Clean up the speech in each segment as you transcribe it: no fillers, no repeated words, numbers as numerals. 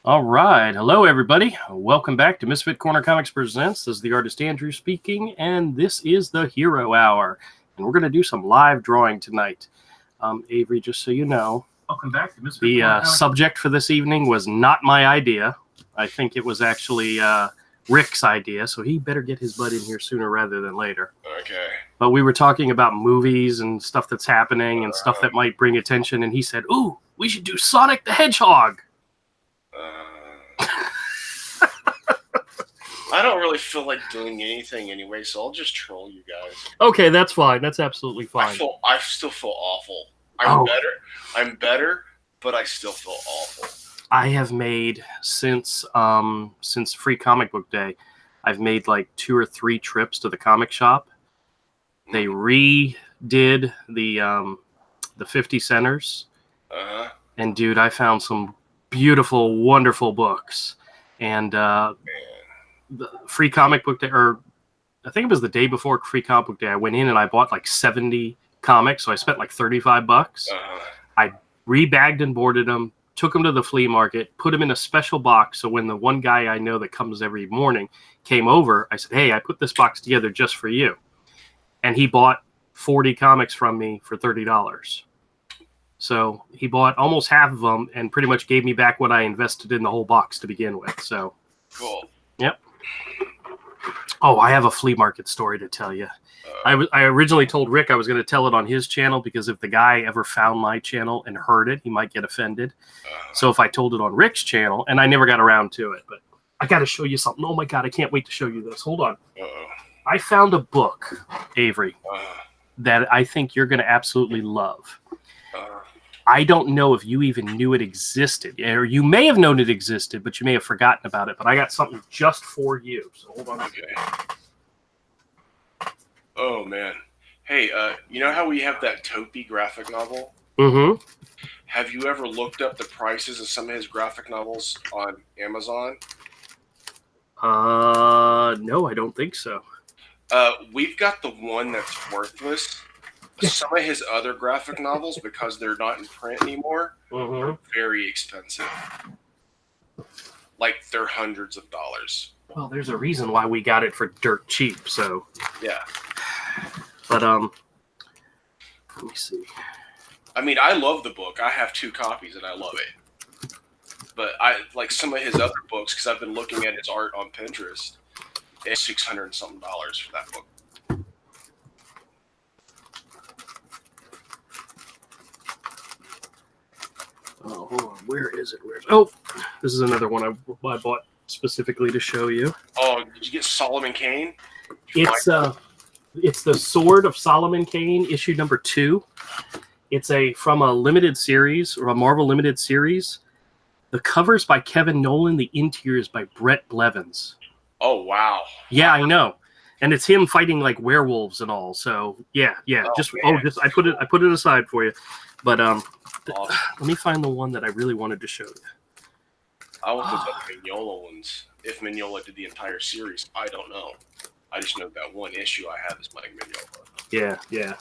All right. Hello, everybody. Welcome back to Misfit Corner Comics Presents. This is the artist Andrew speaking, and this is the Hero Hour. And we're going to do some live drawing tonight. Avery, just so you know, welcome back to Misfit the subject for this evening was not my idea. I think it was actually Rick's idea, so he better get his butt in here sooner rather than later. Okay. But we were talking about movies and stuff that's happening and stuff that might bring attention, and he said, ooh, we should do Sonic the Hedgehog. I don't really feel like doing anything anyway, so I'll just troll you guys. Okay, that's fine. That's absolutely fine. I still feel awful. I'm better, but I still feel awful. I have made since Free Comic Book Day, I've made like 2 or 3 trips to the comic shop. They redid the 50 centers. And dude, I found some beautiful, wonderful books. And the Free Comic Book Day, or I think it was the day before Free Comic Book Day, I went in and I bought like 70 comics, so I spent like $35. I rebagged and boarded them, took them to the flea market, put them in a special box, so when the one guy I know that comes every morning came over, I said, hey, I put this box together just for you. And he bought 40 comics from me for $30. So he bought almost half of them and pretty much gave me back what I invested in the whole box to begin with. So cool. Yep. Oh, I have a flea market story to tell you. I originally told Rick I was going to tell it on his channel because if the guy ever found my channel and heard it, he might get offended. So if I told it on Rick's channel, and I never got around to it, but I got to show you something. Oh my God, I can't wait to show you this. Hold on. I found a book, Avery, that I think you're going to absolutely love. I don't know if you even knew it existed, or you may have known it existed, but you may have forgotten about it. But I got something just for you. So hold on. Okay. Oh man. Hey, you know how we have that Topi graphic novel? Mm-hmm. Have you ever looked up the prices of some of his graphic novels on Amazon? No, I don't think so. We've got the one that's worthless. Some of his other graphic novels, because they're not in print anymore, are very expensive. Like, they're hundreds of dollars. Well, there's a reason why we got it for dirt cheap, so... Yeah. But, let me see. I mean, I love the book. I have 2 copies, and I love it. But I like some of his other books, because I've been looking at his art on Pinterest. It's $600 and something for that book. Oh, hold on. Where is it? Oh, this is another one I bought specifically to show you. Oh, did you get Solomon Kane? It's the Sword of Solomon Kane, issue number 2. It's from a limited series, or a Marvel limited series. The cover's by Kevin Nolan. The interior is by Brett Blevins. Oh, wow. Yeah, I know. And it's him fighting like werewolves and all. So yeah. I put it aside for you. But awesome. Let me find the one that I really wanted to show you. I want those Mignola ones. If Mignola did the entire series, I don't know. I just know that one issue I have is Mike Mignola. Yeah.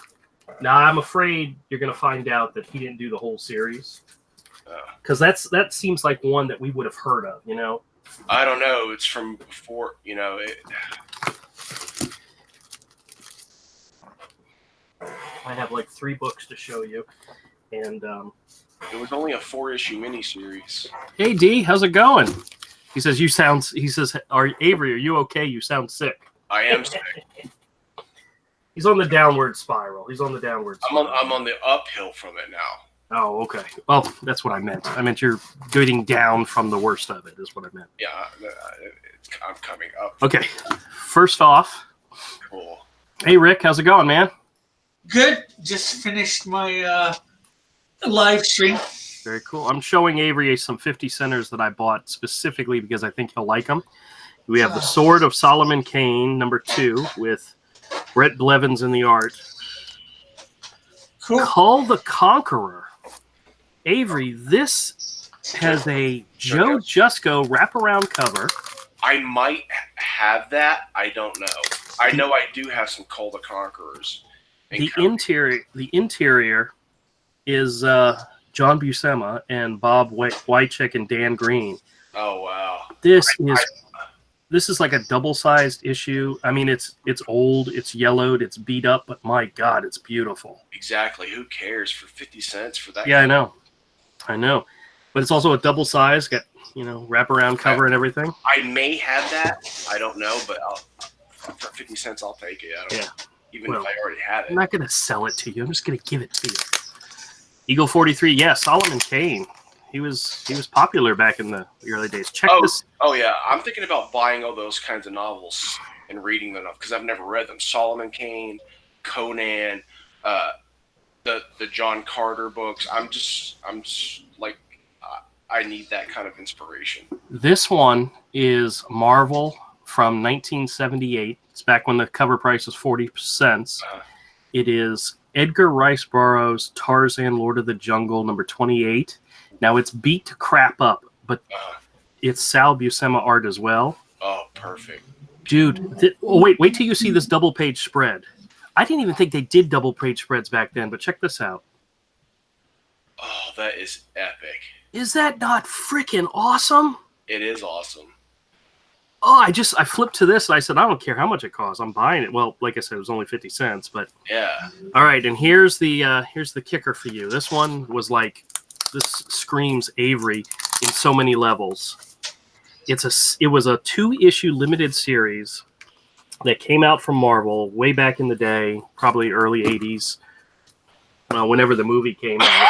Now I'm afraid you're gonna find out that he didn't do the whole series. Because that seems like one that we would have heard of, you know. I don't know. It's from before, you know. I have like 3 books to show you, and it was only a 4-issue miniseries. Hey D, how's it going? He says Avery, are you okay? You sound sick. I am sick. He's on the downward spiral. I'm on the uphill from it now. Oh, okay. Well, that's what I meant. I meant you're getting down from the worst of it, is what I meant. Yeah, I'm coming up. Okay. First off. Cool. Hey, Rick, how's it going, man? Good. Just finished my live stream. Very cool. I'm showing Avery some 50 centers that I bought specifically because I think he'll like them. We have the Sword of Solomon Kane, number 2, with Brett Blevins in the art. Cool. Call the Conqueror. Avery, this has a Joe Jusko wraparound cover. I might have that. I don't know. I know I do have some Call the Conquerors. The interior is John Buscema and Bob Wycheck and Dan Green Oh wow. This is like a double-sized issue. I mean, it's old, it's yellowed, it's beat up, but my God, it's beautiful. Exactly. Who cares for 50 cents for that? Yeah, I know. But it's also a double size, got wraparound cover and everything. I may have that. I don't know, but for 50 cents, I'll take it. Even if I already had it. I'm not gonna sell it to you. I'm just gonna give it to you. Eagle 43, yeah, Solomon Kane. He was popular back in the early days. Check this. Oh yeah, I'm thinking about buying all those kinds of novels and reading them because I've never read them. Solomon Kane, Conan, the John Carter books. I'm just like I need that kind of inspiration. This one is Marvel from 1978. It's back when the cover price was 40 cents. It is Edgar Rice Burroughs' Tarzan, Lord of the Jungle, number 28. Now it's beat to crap up, but it's Sal Buscema art as well. Oh, perfect, dude! Wait till you see this double page spread. I didn't even think they did double page spreads back then, but check this out. Oh, that is epic. Is that not freaking awesome? It is awesome. Oh, I flipped to this and I said, I don't care how much it costs. I'm buying it. Well, like I said, it was only 50 cents, but yeah. All right, and here's the kicker for you. This one was like, this screams Avery in so many levels. It was a 2-issue limited series that came out from Marvel way back in the day, probably early 80s, whenever the movie came out.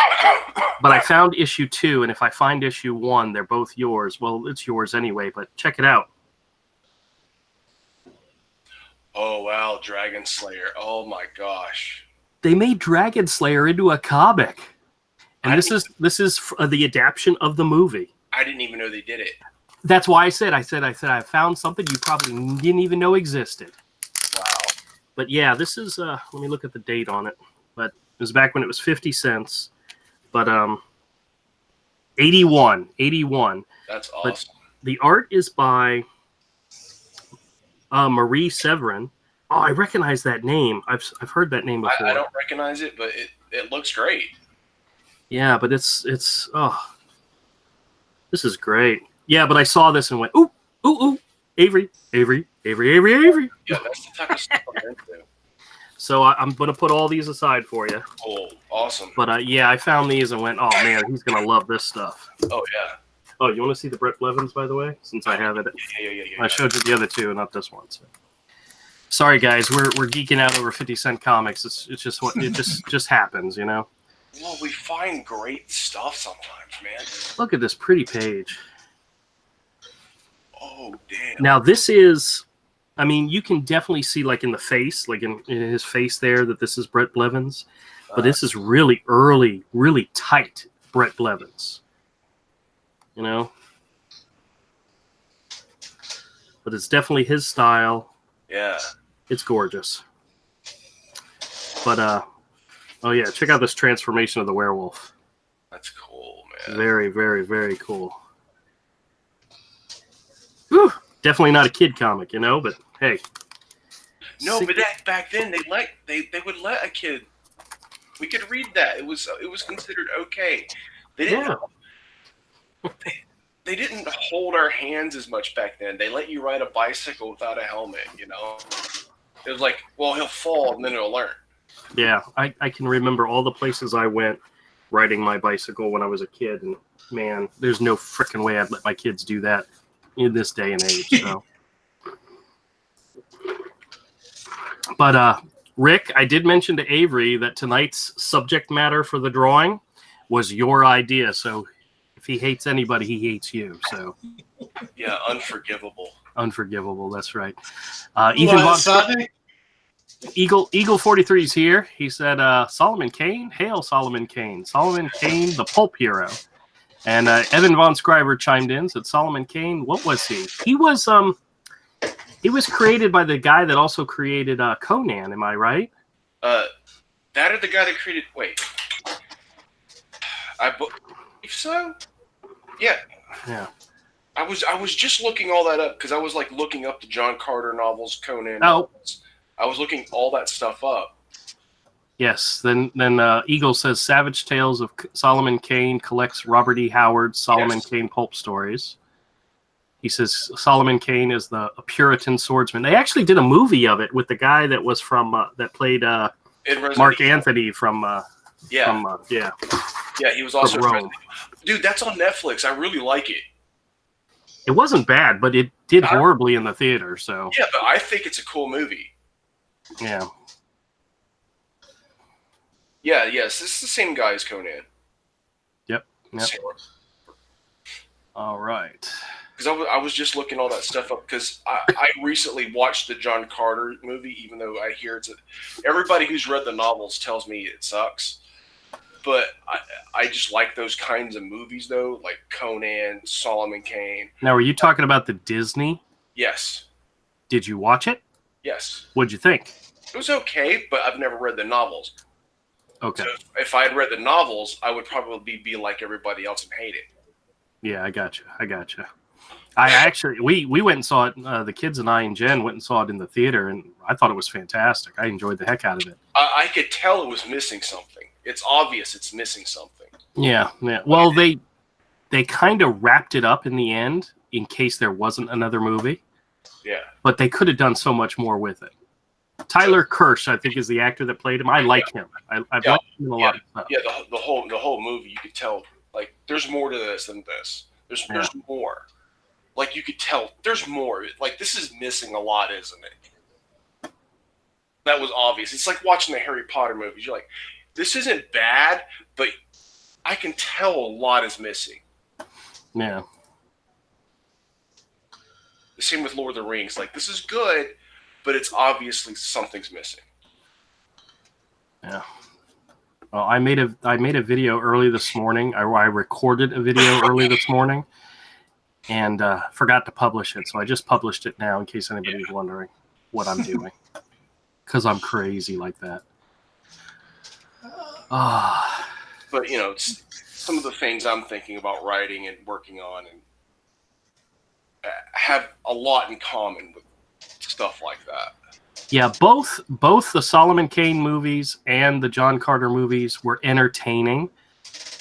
But I found issue 2, and if I find issue 1, they're both yours. Well, it's yours anyway, but check it out. Oh, wow, Dragon Slayer. Oh, my gosh. They made Dragon Slayer into a comic. And this is the adaptation of the movie. I didn't even know they did it. That's why I said I found something you probably didn't even know existed. Wow. But yeah, this is let me look at the date on it. But it was back when it was 50 cents. But 81. That's awesome. But the art is by Marie Severin. Oh, I recognize that name. I've heard that name before. I don't recognize it, but it looks great. Yeah, but it's this is great. Yeah, but I saw this and went, ooh, Avery. Yeah, that's the type of stuff I'm into. So I'm going to put all these aside for you. Oh, awesome. But yeah, I found these and went, oh man, he's going to love this stuff. Oh, yeah. Oh, you want to see the Brett Blevins, by the way? Since I have it. Yeah. I showed you the other two, not this one. So. Sorry, guys, we're geeking out over 50-cent comics. It's just what it just happens, you know? Well, we find great stuff sometimes, man. Look at this pretty page. Oh, damn. Now, this is, I mean, you can definitely see, like, in the face, like in his face there, that this is Brett Blevins. But this is really early, really tight Brett Blevins. You know? But it's definitely his style. Yeah. It's gorgeous. But, oh, yeah, check out this transformation of the werewolf. That's cool, man. Very, very, very cool. Whew. Definitely not a kid comic, you know, but hey. No, but back then they would let a kid. We could read that. It was considered okay. They didn't. Yeah. They didn't hold our hands as much back then. They let you ride a bicycle without a helmet. You know, it was like, well, he'll fall and then he'll learn. Yeah, I can remember all the places I went riding my bicycle when I was a kid, and man, there's no freaking way I'd let my kids do that in this day and age. So, but Rick, I did mention to Avery that tonight's subject matter for the drawing was your idea. So if he hates anybody, he hates you. So yeah, unforgivable. Unforgivable. That's right. Ethan Von Eagle 43 is here. He said, Solomon Kane, hail Solomon Kane. Solomon Kane, the pulp hero. And Evan Von Scriber chimed in, said, Solomon Kane, what was he? He was created by the guy that also created Conan, am I right? That or the guy that created, wait. I believe so? Yeah. Yeah. I was just looking all that up because I was like looking up the John Carter novels, Conan novels. I was looking all that stuff up. Yes. Then Eagle says Savage Tales of Solomon Kane collects Robert E. Howard's Solomon Kane pulp stories. He says Solomon Kane is a Puritan swordsman. They actually did a movie of it with the guy that was from that played Mark Anthony from yeah, he was also Rome. Dude, that's on Netflix. I really like it. It wasn't bad, but it did horribly in the theater. So yeah, but I think it's a cool movie. Yeah. Yeah, yes, this is the same guy as Conan. Yep. All right. Because I was just looking all that stuff up because I recently watched the John Carter movie, even though I hear everybody who's read the novels tells me it sucks. But I just like those kinds of movies, though, like Conan, Solomon Kane. Now, are you talking about the Disney? Yes. Did you watch it? Yes. What'd you think? It was okay, but I've never read the novels. Okay. So if I had read the novels, I would probably be like everybody else and hate it. Yeah, I gotcha. I actually, we went and saw it, the kids and I and Jen went and saw it in the theater, and I thought it was fantastic. I enjoyed the heck out of it. I could tell it was missing something. It's obvious it's missing something. Yeah. Well, they kind of wrapped it up in the end in case there wasn't another movie. Yeah. But they could have done so much more with it. Tyler Kirsch, I think, is the actor that played him. I like him. I've liked him a lot. Yeah, the whole movie, you could tell, like, there's more to this than this. There's more. Like, you could tell there's more. Like, this is missing a lot, isn't it? That was obvious. It's like watching the Harry Potter movies. You're like, this isn't bad, but I can tell a lot is missing. Yeah. The same with Lord of the Rings. Like, this is good, but it's obviously something's missing. Yeah. Well, I made a video early this morning. I recorded a video early this morning and forgot to publish it. So I just published it now in case anybody's wondering what I'm doing. Because I'm crazy like that. But, you know, it's some of the things I'm thinking about writing and working on and have a lot in common with stuff like that. Yeah, both the Solomon Kane movies and the John Carter movies were entertaining,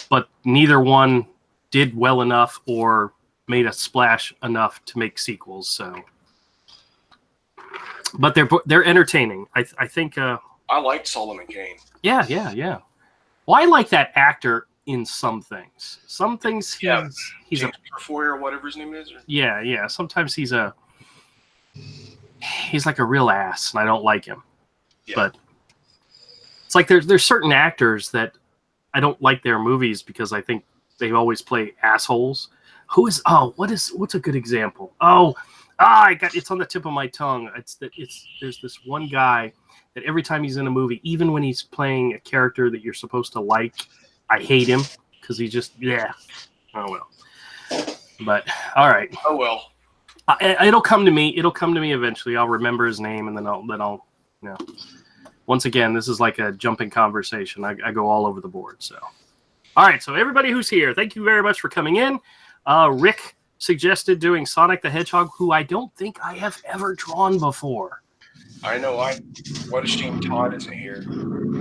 but neither one did well enough or made a splash enough to make sequels. So, but they're entertaining. I think. I liked Solomon Kane. Yeah. Well, I like that actor in some things. Some things he's James Purfoy or whatever his name is. Or? Yeah. Sometimes he's like a real ass, and I don't like him. Yeah. But it's like there's certain actors that I don't like their movies because I think they always play assholes. What's a good example? It's on the tip of my tongue. There's this one guy that every time he's in a movie, even when he's playing a character that you're supposed to like, I hate him because he just oh well. But all right. Oh well. It'll come to me. It'll come to me eventually. I'll remember his name, and then I'll. Once again, this is like a jumping conversation. I go all over the board. So, all right. So everybody who's here, thank you very much for coming in. Rick suggested doing Sonic the Hedgehog, who I don't think I have ever drawn before. I know. What a shame Todd isn't here.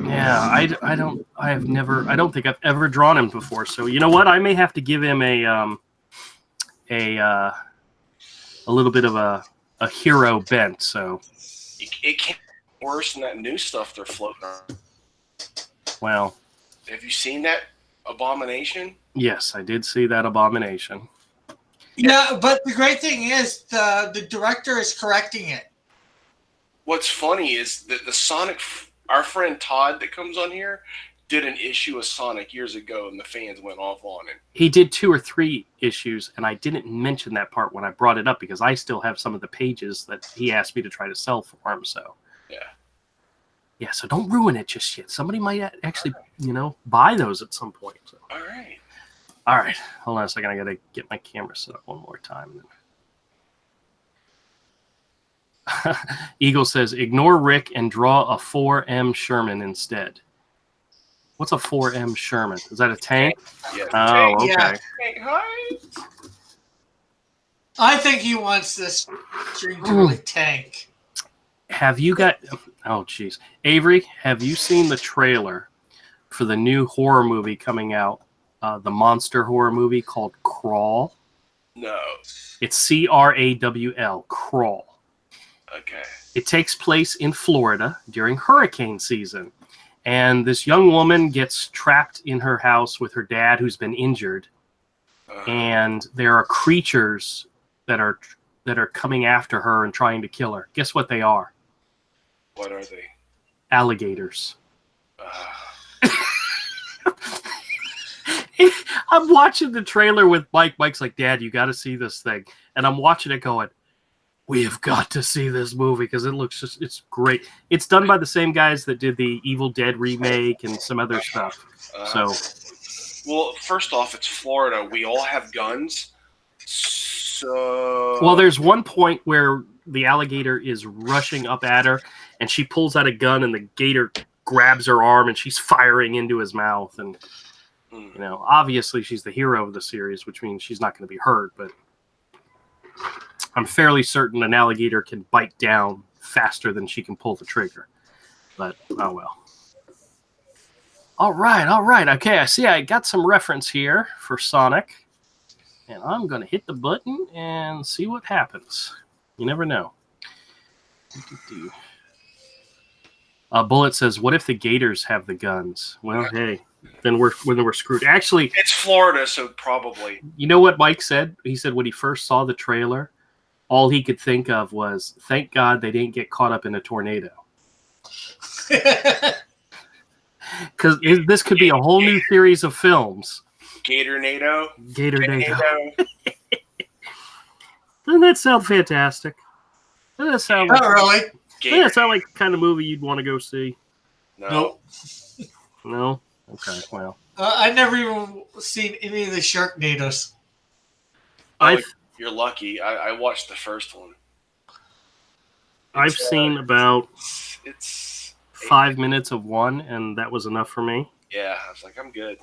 Yeah, I don't think I've ever drawn him before. So you know what? I may have to give him a little bit of a hero bent. So it can't be worse than that new stuff they're floating on. Well, have you seen that Abomination? Yes, I did see that Abomination. Yeah, but the great thing is the director is correcting it. What's funny is that the Sonic, our friend Todd that comes on here, did an issue of Sonic years ago, and the fans went off on it. He did 2 or 3 issues, and I didn't mention that part when I brought it up because I still have some of the pages that he asked me to try to sell for him. So yeah. So don't ruin it just yet. Somebody might actually, buy those at some point. So. All right. Hold on a second. I got to get my camera set up one more time. Eagle says, ignore Rick and draw a 4M Sherman instead. What's a 4M Sherman? Is that a tank? Yeah. Oh, okay. Yeah. I think he wants this string to really tank. Have you got... Oh, jeez. Avery, have you seen the trailer for the new horror movie coming out? The monster horror movie called Crawl? No. It's Crawl, Crawl. Okay. It takes place in Florida during hurricane season. And this young woman gets trapped in her house with her dad who's been injured. And there are creatures that are coming after her and trying to kill her. Guess what they are? What are they? Alligators. I'm watching the trailer with Mike. Mike's like, Dad, you got to see this thing. And I'm watching it going, we have got to see this movie because it looks it's great. It's done by the same guys that did the Evil Dead remake and some other stuff. Well, first off, it's Florida. We all have guns. So. Well, there's one point where the alligator is rushing up at her, and she pulls out a gun, and the gator grabs her arm, and she's firing into his mouth. And you know, obviously, she's the hero of the series, which means she's not going to be hurt. But I'm fairly certain an alligator can bite down faster than she can pull the trigger. But oh well. All right. Okay, I see I got some reference here for Sonic. And I'm going to hit the button and see what happens. You never know. Bullet says, what if the gators have the guns? Well, hey, then we're screwed. Actually, it's Florida, so probably. You know what Mike said? He said when he first saw the trailer, all he could think of was, thank God they didn't get caught up in a tornado. Because this could be a whole new series of films. Gatornado. Gatornado. Doesn't that sound fantastic? Doesn't that sound Not really. Doesn't that sound like the kind of movie you'd want to go see? No. No? Okay, well. I've never even seen any of the Sharknadoes. You're lucky. I watched the first one. I've seen about it's 5 minutes of one, and that was enough for me. Yeah, I was like, I'm good.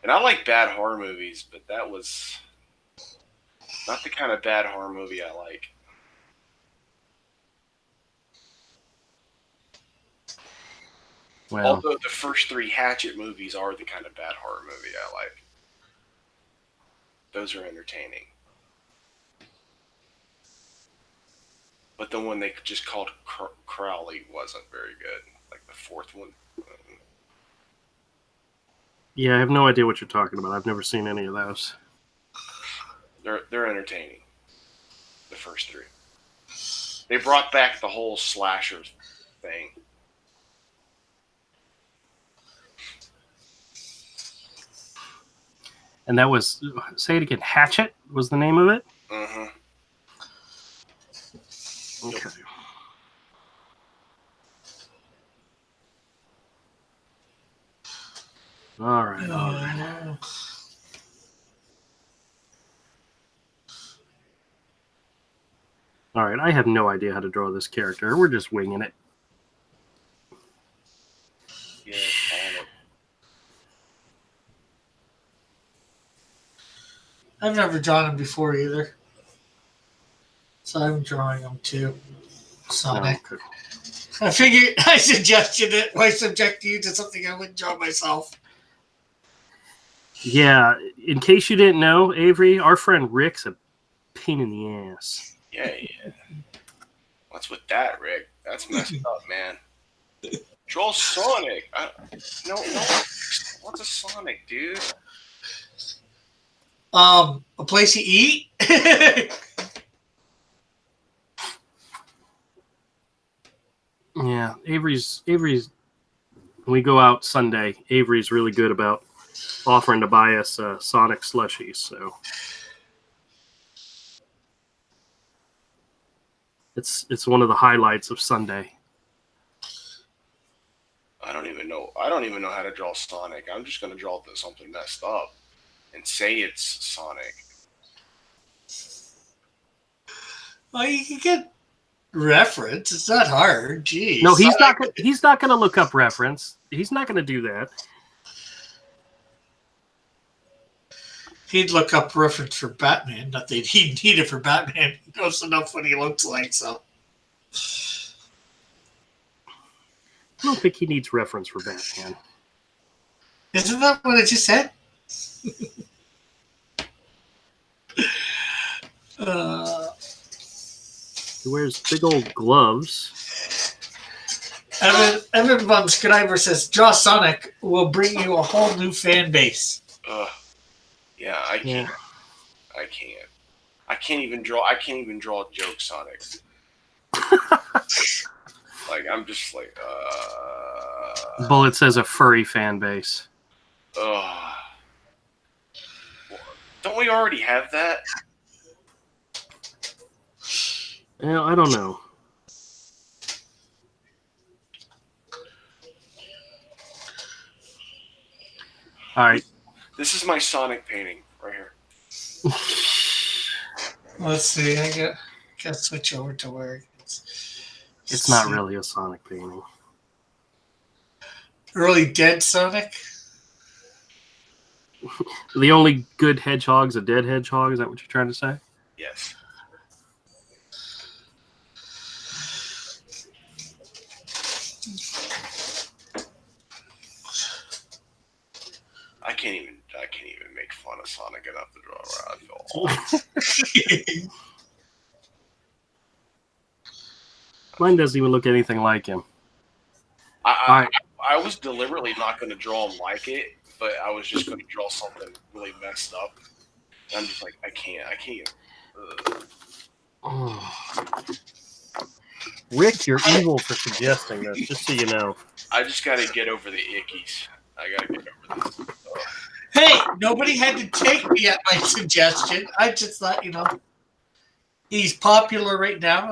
And I like bad horror movies, but that was not the kind of bad horror movie I like. Well, although the first 3 Hatchet movies are the kind of bad horror movie I like. Those are entertaining. But the one they just called Crowley wasn't very good. Like the 4th one. yeah, I have no idea what you're talking about. I've never seen any of those. They're entertaining. The first 3. They brought back the whole slasher thing. And that was, say it again, Hatchet was the name of it? Mm-hmm. Okay. All right. All right, I have no idea how to draw this character. We're just winging it. Yeah, I've never drawn him before either. So I'm drawing him too. Sonic. Oh, okay. I figured I suggested it. Why subject you to something I wouldn't draw myself? Yeah, in case you didn't know, Avery, our friend Rick's a pain in the ass. Yeah. What's with that, Rick? That's messed up, man. Draw Sonic. No. What's a Sonic, dude? A place to eat? Yeah, Avery's. When we go out Sunday, Avery's really good about offering to buy us Sonic slushies. So it's one of the highlights of Sunday. I don't even know how to draw Sonic. I'm just gonna draw something messed up and say it's Sonic. Well, you can get reference. It's not hard. Jeez. No, he's not. He's not going to look up reference. He's not going to do that. He'd look up reference for Batman. Not that he'd need it for Batman. He knows enough what he looks like. So I don't think he needs reference for Batman. Isn't that what I just said? He wears big old gloves. Evan von Scriver says, "Draw Sonic will bring you a whole new fan base." Yeah, I can't. Yeah. I can't. I can't even draw joke Sonic. Like, I'm just like, Bullet says a furry fan base. Don't we already have that? Yeah, I don't know. All right. This is my Sonic painting right here. Let's see. I got to switch over to where It's not really a Sonic painting. Early dead Sonic. The only good hedgehog's a dead hedgehog. Is that what you're trying to say? Yes. I can't even make fun of Sonic enough to draw around. I feel awful. Mine doesn't even look anything like him. I was deliberately not going to draw him like it, but I was just going to draw something really messed up. And I'm just like, I can't. Rick, you're evil for suggesting this, just so you know. I just got to get over the ickies. I got to get over this. Hey, nobody had to take me at my suggestion. I just thought, he's popular right now.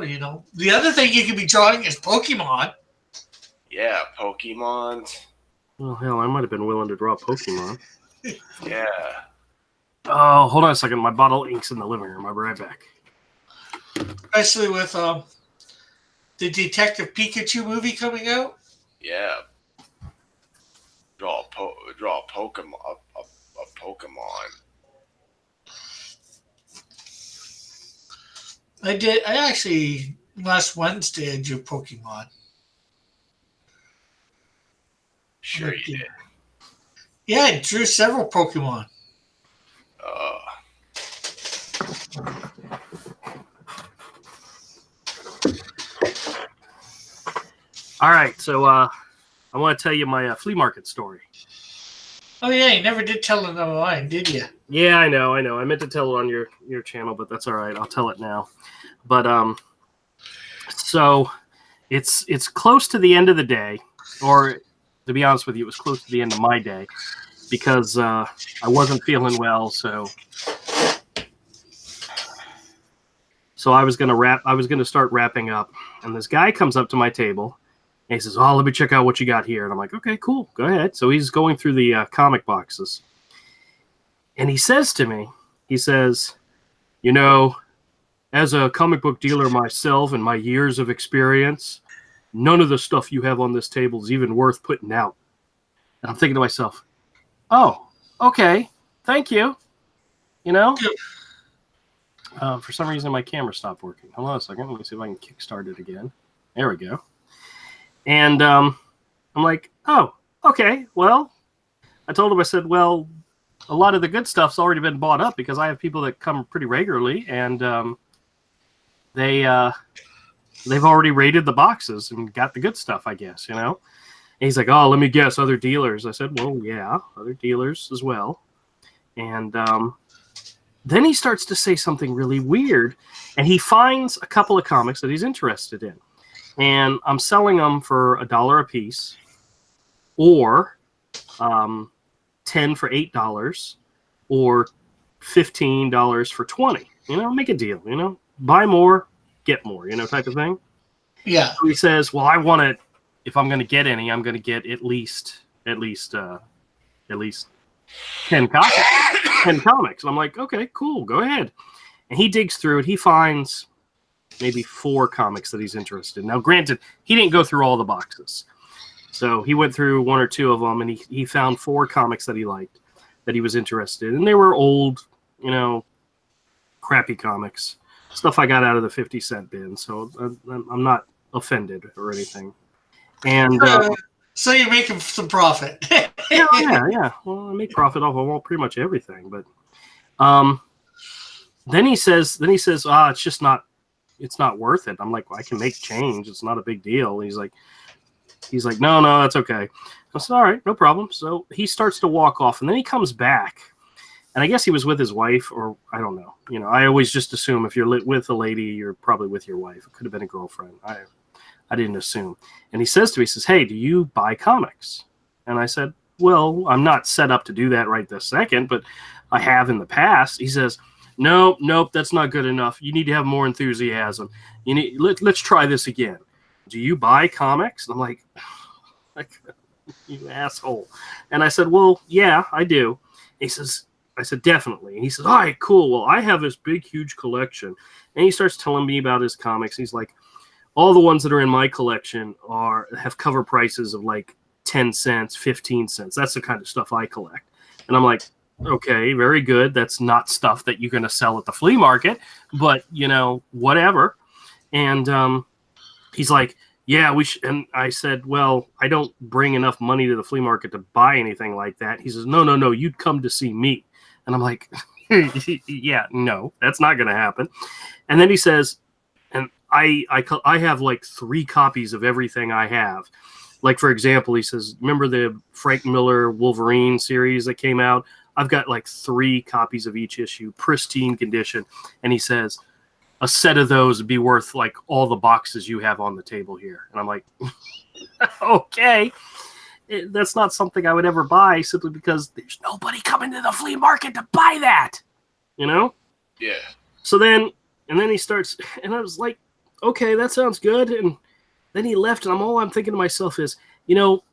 The other thing you could be drawing is Pokemon. Yeah, Pokemon. Well, hell, I might have been willing to draw Pokemon. Yeah. Oh, hold on a second. My bottle of ink's in the living room. I'll be right back. Especially with the Detective Pikachu movie coming out. Yeah. Draw a Pokemon. A Pokemon. I actually last Wednesday I drew Pokemon. Sure you did. Yeah, I drew several Pokemon. All right, so I want to tell you my flea market story. Oh yeah, you never did tell another line, did you? Yeah, I know. I meant to tell it on your channel, but that's all right. I'll tell it now. But so it's close to the end of the day, or to be honest with you, it was close to the end of my day because I wasn't feeling well. So I was gonna start wrapping up, and this guy comes up to my table. And he says, "Oh, let me check out what you got here." And I'm like, "Okay, cool. Go ahead." So he's going through the comic boxes. And he says to me, as a comic book dealer myself and my years of experience, none of the stuff you have on this table is even worth putting out. And I'm thinking to myself, oh, okay, thank you. For some reason, my camera stopped working. Hold on a second. Let me see if I can kickstart it again. There we go. And I'm like, oh, okay, well, I told him, I said, well, a lot of the good stuff's already been bought up because I have people that come pretty regularly, and they've already rated the boxes and got the good stuff, I guess, And he's like, oh, let me guess, other dealers. I said, well, yeah, other dealers as well. And then he starts to say something really weird, and he finds a couple of comics that he's interested in. And I'm selling them for $1 a piece, or 10 for $8, or $15 for $20. Make a deal. Buy more, get more. Type of thing. Yeah. So he says, "Well, I want it. If I'm going to get any, I'm going to get at least 10 comics." 10 comics. And I'm like, "Okay, cool. Go ahead." And he digs through it. He finds maybe 4 comics that he's interested in. Now, granted, he didn't go through all the boxes. So he went through 1 or 2 of them, and he found 4 comics that he liked, that he was interested in. And they were old, crappy comics. Stuff I got out of the 50-cent bin. So I'm not offended or anything. And so you're making some profit. yeah. Well, I make profit off of pretty much everything. But then he says, it's not worth it. I'm like, well, I can make change. It's not a big deal. He's like, no, that's okay. I said, all right, no problem. So he starts to walk off, and then he comes back, and I guess he was with his wife, or I don't know. You know, I always just assume if you're with a lady, you're probably with your wife. It could have been a girlfriend. I didn't assume. And he says to me, he says, hey, do you buy comics? And I said, well, I'm not set up to do that right this second, but I have in the past. He says, nope, that's not good enough. You need to have more enthusiasm. Let's try this again. Do you buy comics? And I'm like, you asshole. And I said, well, yeah, I do. I said, definitely. And he says, all right, cool. Well, I have this big, huge collection. And he starts telling me about his comics. He's like, all the ones that are in my collection have cover prices of like 10 cents, 15 cents. That's the kind of stuff I collect. And I'm like, okay, very good. That's not stuff that you're going to sell at the flea market, but, you know, whatever. And he's like, yeah, we should. And I said, well, I don't bring enough money to the flea market to buy anything like that. He says, no, you'd come to see me. And I'm like, yeah, no, that's not going to happen. And then he says, and I have like 3 copies of everything I have. Like, for example, he says, remember the Frank Miller Wolverine series that came out? I've got like 3 copies of each issue, pristine condition. And he says, a set of those would be worth like all the boxes you have on the table here. And I'm like, okay, that's not something I would ever buy simply because there's nobody coming to the flea market to buy that, you know? Yeah. So then he starts, and I was like, okay, that sounds good. And then he left, and all I'm thinking to myself is, you know,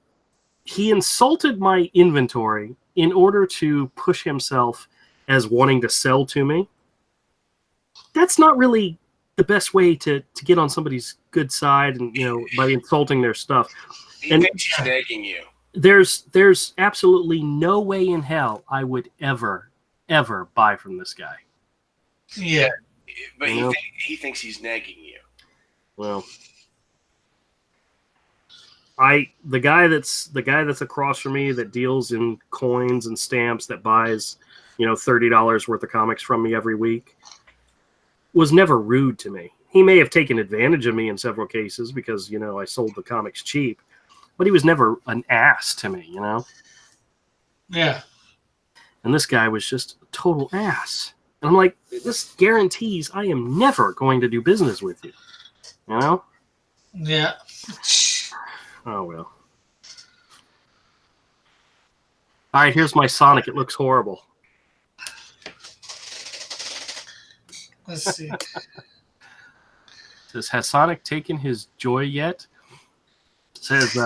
he insulted my inventory in order to push himself as wanting to sell to me. That's not really the best way to get on somebody's good side, and, you know, by insulting their stuff. He and thinks he's nagging you. There's absolutely no way in hell I would ever buy from this guy. Yeah. But he thinks he's nagging you. Well, the guy that's across from me that deals in coins and stamps, that buys, you know, $30 worth of comics from me every week, was never rude to me. He may have taken advantage of me in several cases because, you know, I sold the comics cheap, but he was never an ass to me, you know? Yeah. And this guy was just a total ass. And I'm like, this guarantees I am never going to do business with you, you know? Yeah. Oh, well. All right, here's my Sonic. It looks horrible. Let's see. It says, has Sonic taken his joy yet? Says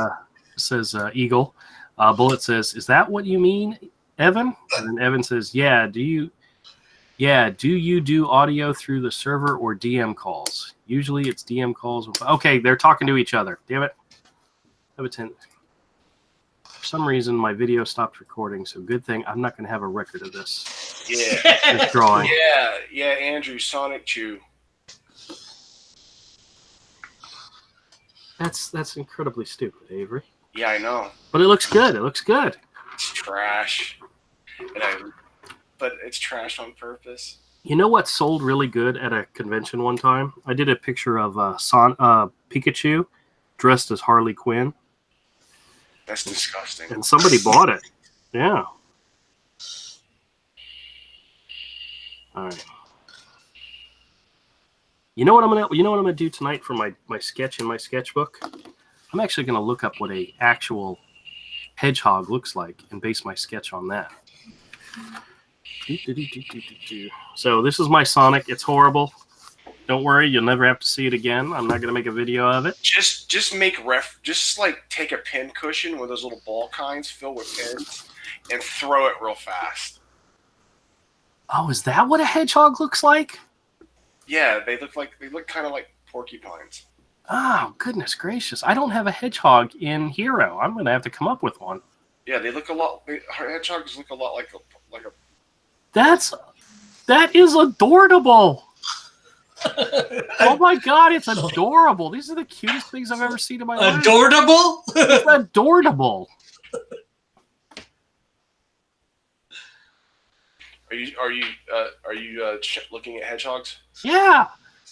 Eagle. Bullet says, is that what you mean, Evan? And then Evan says, yeah, do you do audio through the server or DM calls? Usually it's DM calls. Okay, they're talking to each other. Damn it. For some reason, my video stopped recording, so good thing I'm not going to have a record of this. Yeah. This drawing. Yeah, Andrew, Sonic Chew. That's incredibly stupid, Avery. Yeah, I know. But it looks good. It looks good. It's trash. But it's trash on purpose. You know what sold really good at a convention one time? I did a picture of Pikachu dressed as Harley Quinn. That's disgusting. And somebody bought it. Yeah. All right. You know what I'm gonna do tonight for my sketch in my sketchbook? I'm actually gonna look up what a actual hedgehog looks like and base my sketch on that. So this is my Sonic. It's horrible. Don't worry, you'll never have to see it again. I'm not gonna make a video of it. Just like take a pin cushion with those little ball kinds filled with pins and throw it real fast. Oh, is that what a hedgehog looks like? Yeah, they look kind of like porcupines. Oh, goodness gracious. I don't have a hedgehog in Hero. I'm going to have to come up with one. Yeah, they look a lot. Hedgehogs look a lot like a. That is adorable. Oh my God, it's adorable. These are the cutest things I've ever seen in my life. Adorable? It's adorable. Are you looking at hedgehogs? Yeah.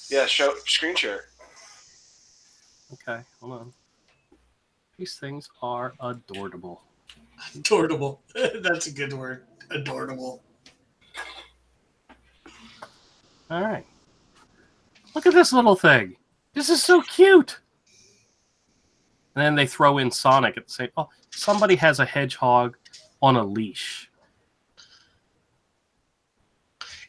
Yeah, show screen share. Okay, hold on. These things are adorable. Adorable. That's a good word. Adorable. All right. Look at this little thing. This is so cute. And then they throw in Sonic and say, "Oh, somebody has a hedgehog on a leash."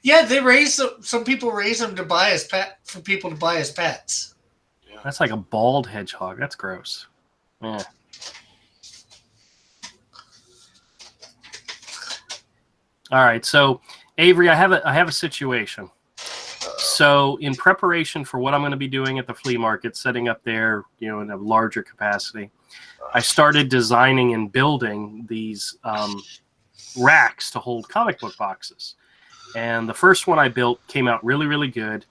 Yeah, they raise some people raise them to buy as pet for people to buy as pets. Yeah. That's like a bald hedgehog. That's gross. Yeah. All right, so Avery, I have a situation. So in preparation for what I'm going to be doing at the flea market, setting up there, in a larger capacity, I started designing and building these racks to hold comic book boxes. And the first one I built came out really, really good.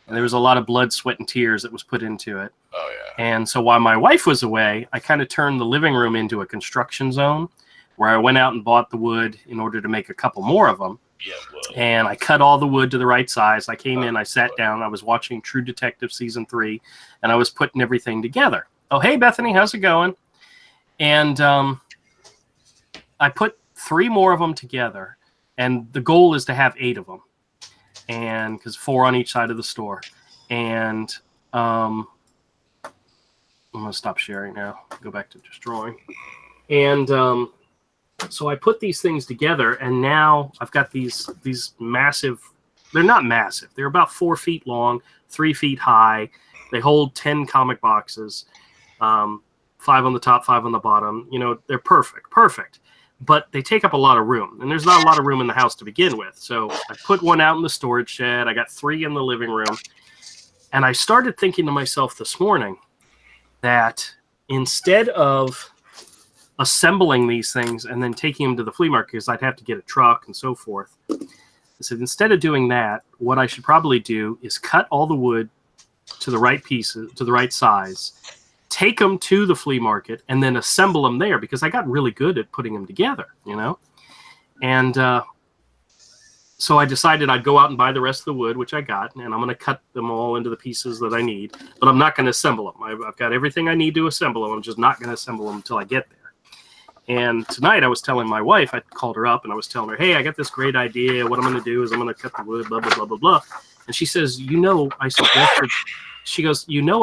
And there was a lot of blood, sweat, and tears that was put into it. Oh yeah. And so while my wife was away, I kind of turned the living room into a construction zone where I went out and bought the wood in order to make a couple more of them. Yeah. Well. And I cut all the wood to the right size. I came in, I sat down, I was watching True Detective Season 3, and I was putting everything together. Oh, hey, Bethany, how's it going? And I put 3 more of them together, and the goal is to have 8 of them, and because 4 on each side of the store. And I'm going to stop sharing now, go back to just drawing. And so I put these things together, and now I've got these massive. They're not massive. They're about 4 feet long, 3 feet high. They hold 10 comic boxes, 5 on the top, 5 on the bottom. They're perfect. But they take up a lot of room, and there's not a lot of room in the house to begin with. So I put 1 out in the storage shed. I got 3 in the living room, and I started thinking to myself this morning that instead of assembling these things and then taking them to the flea market, because I'd have to get a truck and so forth. I said, instead of doing that, what I should probably do is cut all the wood to the right pieces, to the right size, take them to the flea market, and then assemble them there, because I got really good at putting them together, And so I decided I'd go out and buy the rest of the wood, which I got, and I'm going to cut them all into the pieces that I need, but I'm not going to assemble them. I've got everything I need to assemble them. I'm just not going to assemble them until I get there. And tonight I was telling my wife, I called her up and I was telling her, hey, I got this great idea. What I'm going to do is I'm going to cut the wood, blah, blah, blah, blah, blah. And she says, I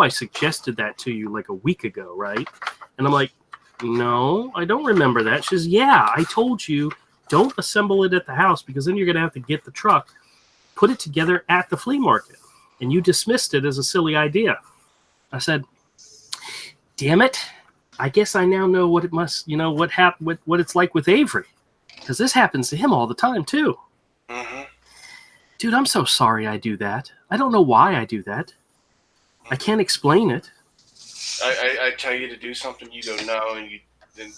suggested that to you like a week ago, right? And I'm like, no, I don't remember that. She says, yeah, I told you don't assemble it at the house, because then you're going to have to get the truck, put it together at the flea market. And you dismissed it as a silly idea. I said, damn it. I guess I now know what it must, what happened, what it's like with Avery, because this happens to him all the time too. Mm-hmm. Dude, I'm so sorry I do that. I don't know why I do that. I can't explain it. I tell you to do something, you go no, and then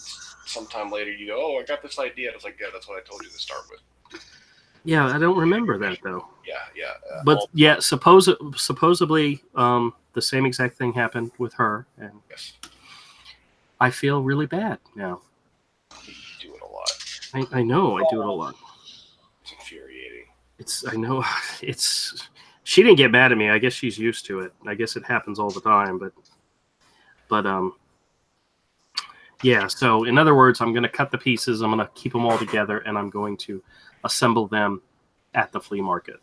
sometime later you go, oh, I got this idea. I was like, yeah, that's what I told you to start with. Yeah, I don't remember that though. Yeah. But yeah, supposedly, the same exact thing happened with her, and yes. I feel really bad now. You do it a lot. I know I do it a lot. It's infuriating. I know she didn't get mad at me. I guess she's used to it. I guess it happens all the time, but yeah. So in other words, I'm going to cut the pieces. I'm going to keep them all together, and I'm going to assemble them at the flea market.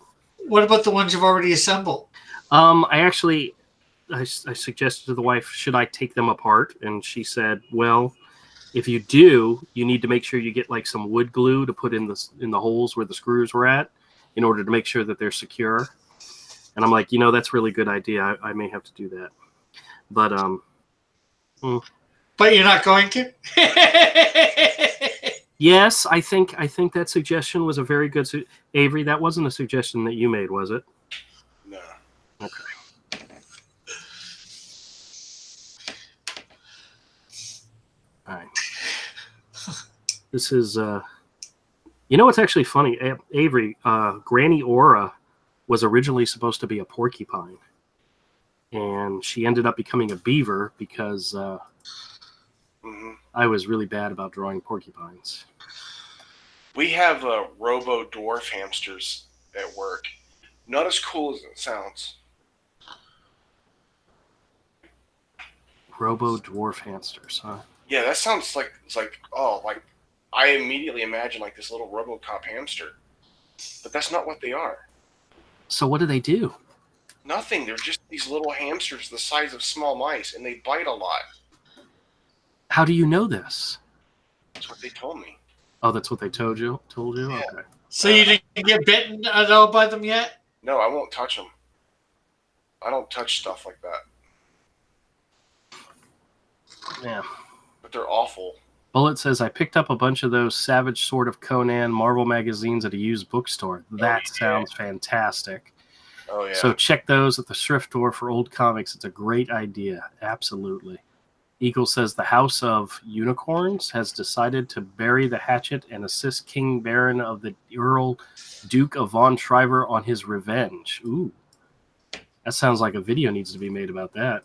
What about the ones you've already assembled? I suggested to the wife, should I take them apart? And she said, well, if you do, you need to make sure you get like some wood glue to put in the holes where the screws were at, in order to make sure that they're secure. And I'm like, that's a really good idea. I may have to do that. But But you're not going to? yes, I think that suggestion was a very good Avery, that wasn't a suggestion that you made, was it? No. Okay. All right. This is what's actually funny, Avery, Granny Aura was originally supposed to be a porcupine, and she ended up becoming a beaver because I was really bad about drawing porcupines. We have Robo Dwarf hamsters at work. Not as cool as it sounds. Robo dwarf hamsters, huh? Yeah, that sounds like I immediately imagine like this little RoboCop hamster, but that's not what they are. So what do they do? Nothing. They're just these little hamsters the size of small mice, and they bite a lot. How do you know this? That's what they told me. Oh, that's what they told you? Yeah. Okay. So you didn't get bitten at all by them yet? No, I won't touch them. I don't touch stuff like that. Yeah. But they're awful. Bullet says, I picked up a bunch of those Savage Sword of Conan Marvel magazines at a used bookstore. That sounds fantastic. Oh, yeah. So check those at the thrift store for old comics. It's a great idea. Absolutely. Eagle says, the House of Unicorns has decided to bury the hatchet and assist King Baron of the Earl Duke of Von Shriver on his revenge. Ooh. That sounds like a video needs to be made about that.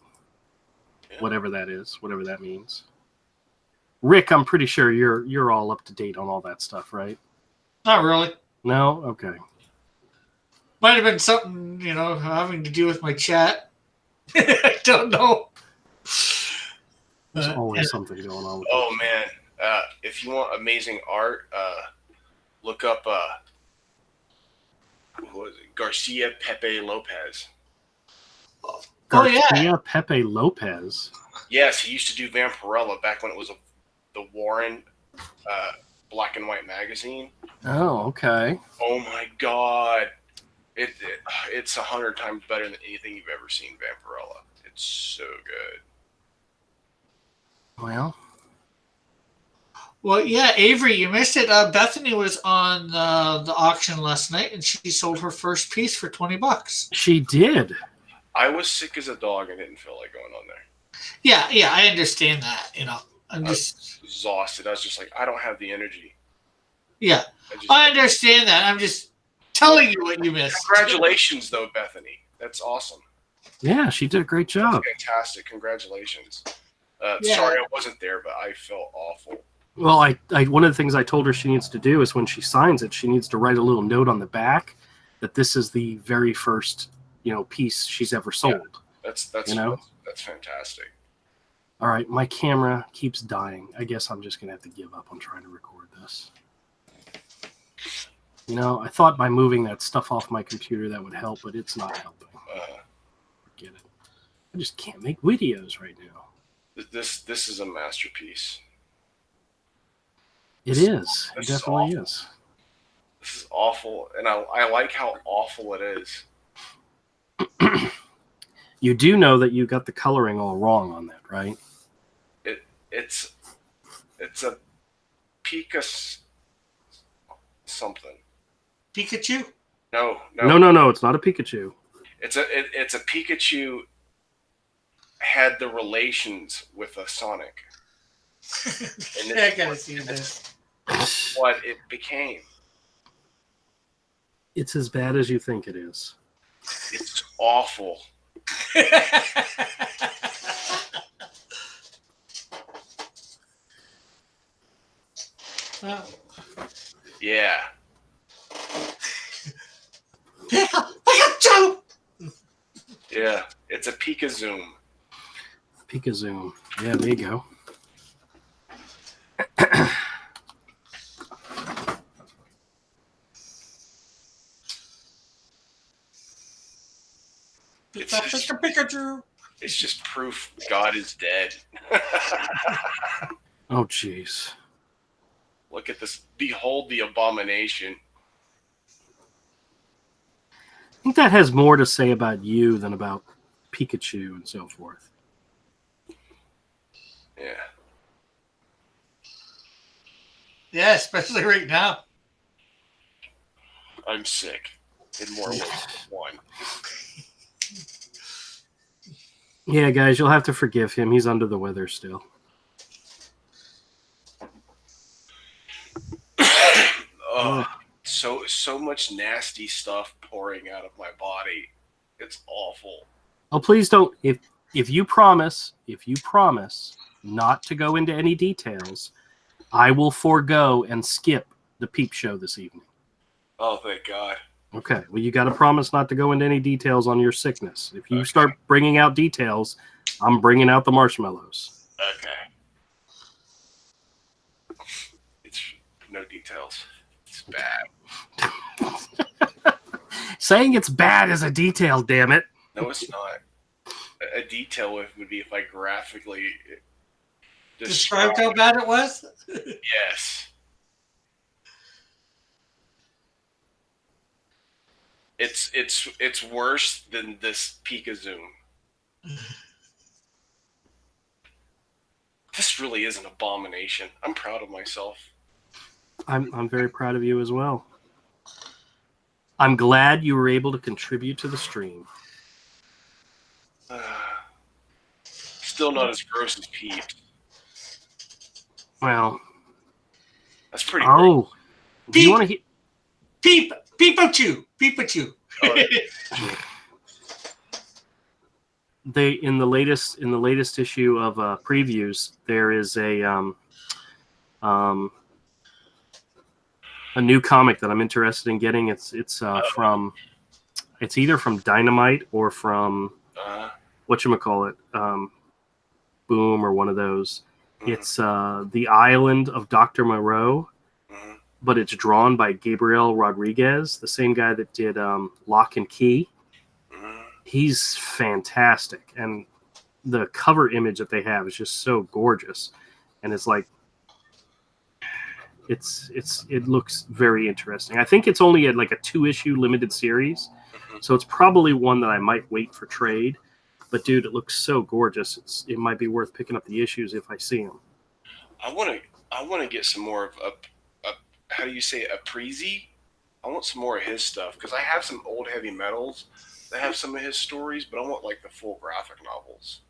Yeah. Whatever that is, whatever that means. Rick, I'm pretty sure you're all up to date on all that stuff, right? Not really. No? Okay. Might have been something, having to do with my chat. I don't know. There's always something going on with Oh, man. If you want amazing art, look up who was it? Garcia Pepe Lopez. Garcia Pepe Lopez? Yes, he used to do Vampirella back when it was the Warren black and white magazine. Oh, okay. Oh, my God. It's 100 times better than anything you've ever seen, Vampirella. It's so good. Well, yeah, Avery, you missed it. Bethany was on the auction last night, and she sold her first piece for $20. She did. I was sick as a dog and didn't feel like going on there. Yeah, I understand that. I was exhausted. I was just like, I don't have the energy. Yeah, I understand that. I'm just telling you what you missed. Congratulations, though, Bethany. That's awesome. Yeah, she did a great job. That's fantastic. Congratulations. Sorry I wasn't there, but I felt awful. Well, I one of the things I told her she needs to do is when she signs it, she needs to write a little note on the back that this is the very first, piece she's ever sold. Yeah, that's fantastic. All right, my camera keeps dying. I guess I'm just gonna have to give up on trying to record this. I thought by moving that stuff off my computer that would help, but it's not helping. Forget it. I just can't make videos right now. This is a masterpiece. It is. It definitely is. This is awful, and I like how awful it is. You do know that you got the coloring all wrong on that, right? It's a Pika something. Pikachu? No. It's not a Pikachu. It's a Pikachu had the relations with a Sonic. And I gotta see this. What it became. It's as bad as you think it is. It's awful. Yeah. Pikachu! Yeah, it's a Pika Zoom. Pika Zoom. Yeah, there you go. Pikachu. It's just proof God is dead. Oh, jeez. Look at this. Behold the abomination. I think that has more to say about you than about Pikachu and so forth. Yeah. Yeah, especially right now. I'm sick. In more ways than one. Yeah, guys, you'll have to forgive him. He's under the weather still. So much nasty stuff pouring out of my body. It's awful. Oh, please don't. If you promise not to go into any details, I will forego and skip the peep show this evening. Oh, thank God. Okay. Well, you got to promise not to go into any details on your sickness. If you start bringing out details, I'm bringing out the marshmallows. Okay. It's no details. It's bad. Saying it's bad is a detail, damn it. No, it's not. A detail would be if I graphically Described how bad it was? Yes. It's worse than this Pika Zoom. This really is an abomination. I'm proud of myself. I'm very proud of you as well. I'm glad you were able to contribute to the stream. Still not as gross as Peeps. Well, that's pretty. Oh, do you want to hear? Pikachu. Oh, they in the latest issue of previews, there is a new comic that I'm interested in getting. It's either from Dynamite or from whatchamacallit, Boom or one of those. It's The Island of Dr. Moreau, but it's drawn by Gabriel Rodriguez, the same guy that did Lock and Key. He's fantastic, and the cover image that they have is just so gorgeous, and it's like it looks very interesting. I think it's only a 2-issue limited series, so it's probably one that I might wait for trade. But dude, it looks so gorgeous. It might be worth picking up the issues if I see them. I want to get some more of a how do you say a Prezi? I want some more of his stuff because I have some old heavy metals that have some of his stories, but I want like the full graphic novels.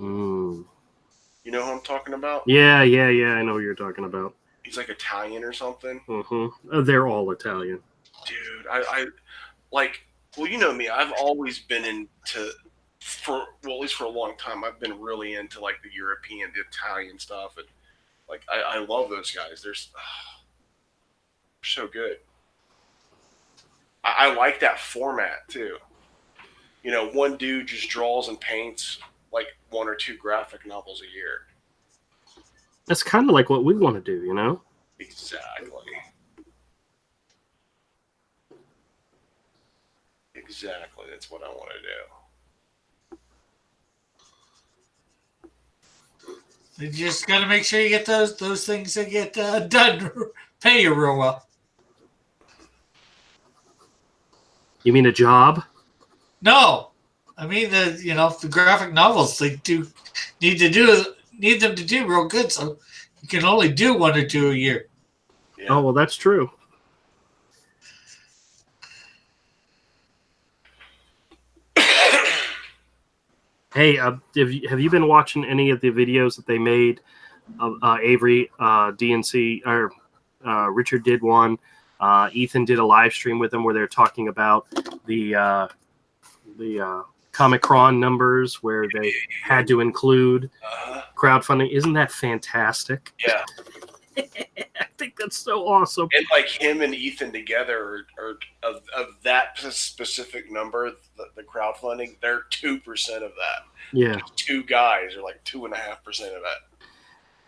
You know who I'm talking about? Yeah. I know what you're talking about. He's like Italian or something. They're all Italian. Dude, I like. Well, you know me. I've always been into at least for a long time. I've been really into like the European, the Italian stuff, and like I love those guys. They're so good. I like that format too. You know, one dude just draws and paints like 1 or 2 graphic novels a year. That's kind of like what we want to do, you know? Exactly. That's what I want to do. You just got to make sure you get those things that get done. Pay you real well. You mean a job? No, I mean the graphic novels they need them to do real good, so you can only do 1 or 2 a year. Yeah. Oh well, that's true. Hey, have you been watching any of the videos that they made of Avery, DNC, or Richard did one. Ethan did a live stream with them where they're talking about the Comic-Con numbers where they had to include crowdfunding. Isn't that fantastic? Yeah. I think that's so awesome. And like him and Ethan together are of that specific number, the crowdfunding, they're 2% of that. Yeah. Just 2 guys are like 2.5% of that.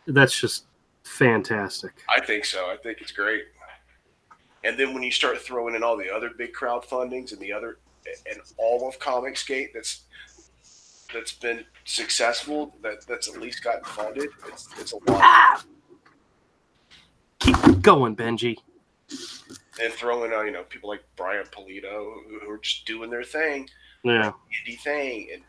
That's just fantastic. I think so. I think it's great. And then when you start throwing in all the other big crowdfundings and all of Comicsgate that's been successful, that's at least gotten funded, it's a lot. Keep going, Benji. And throwing out, people like Brian Polito who are just doing their thing. Yeah. Indie thing. And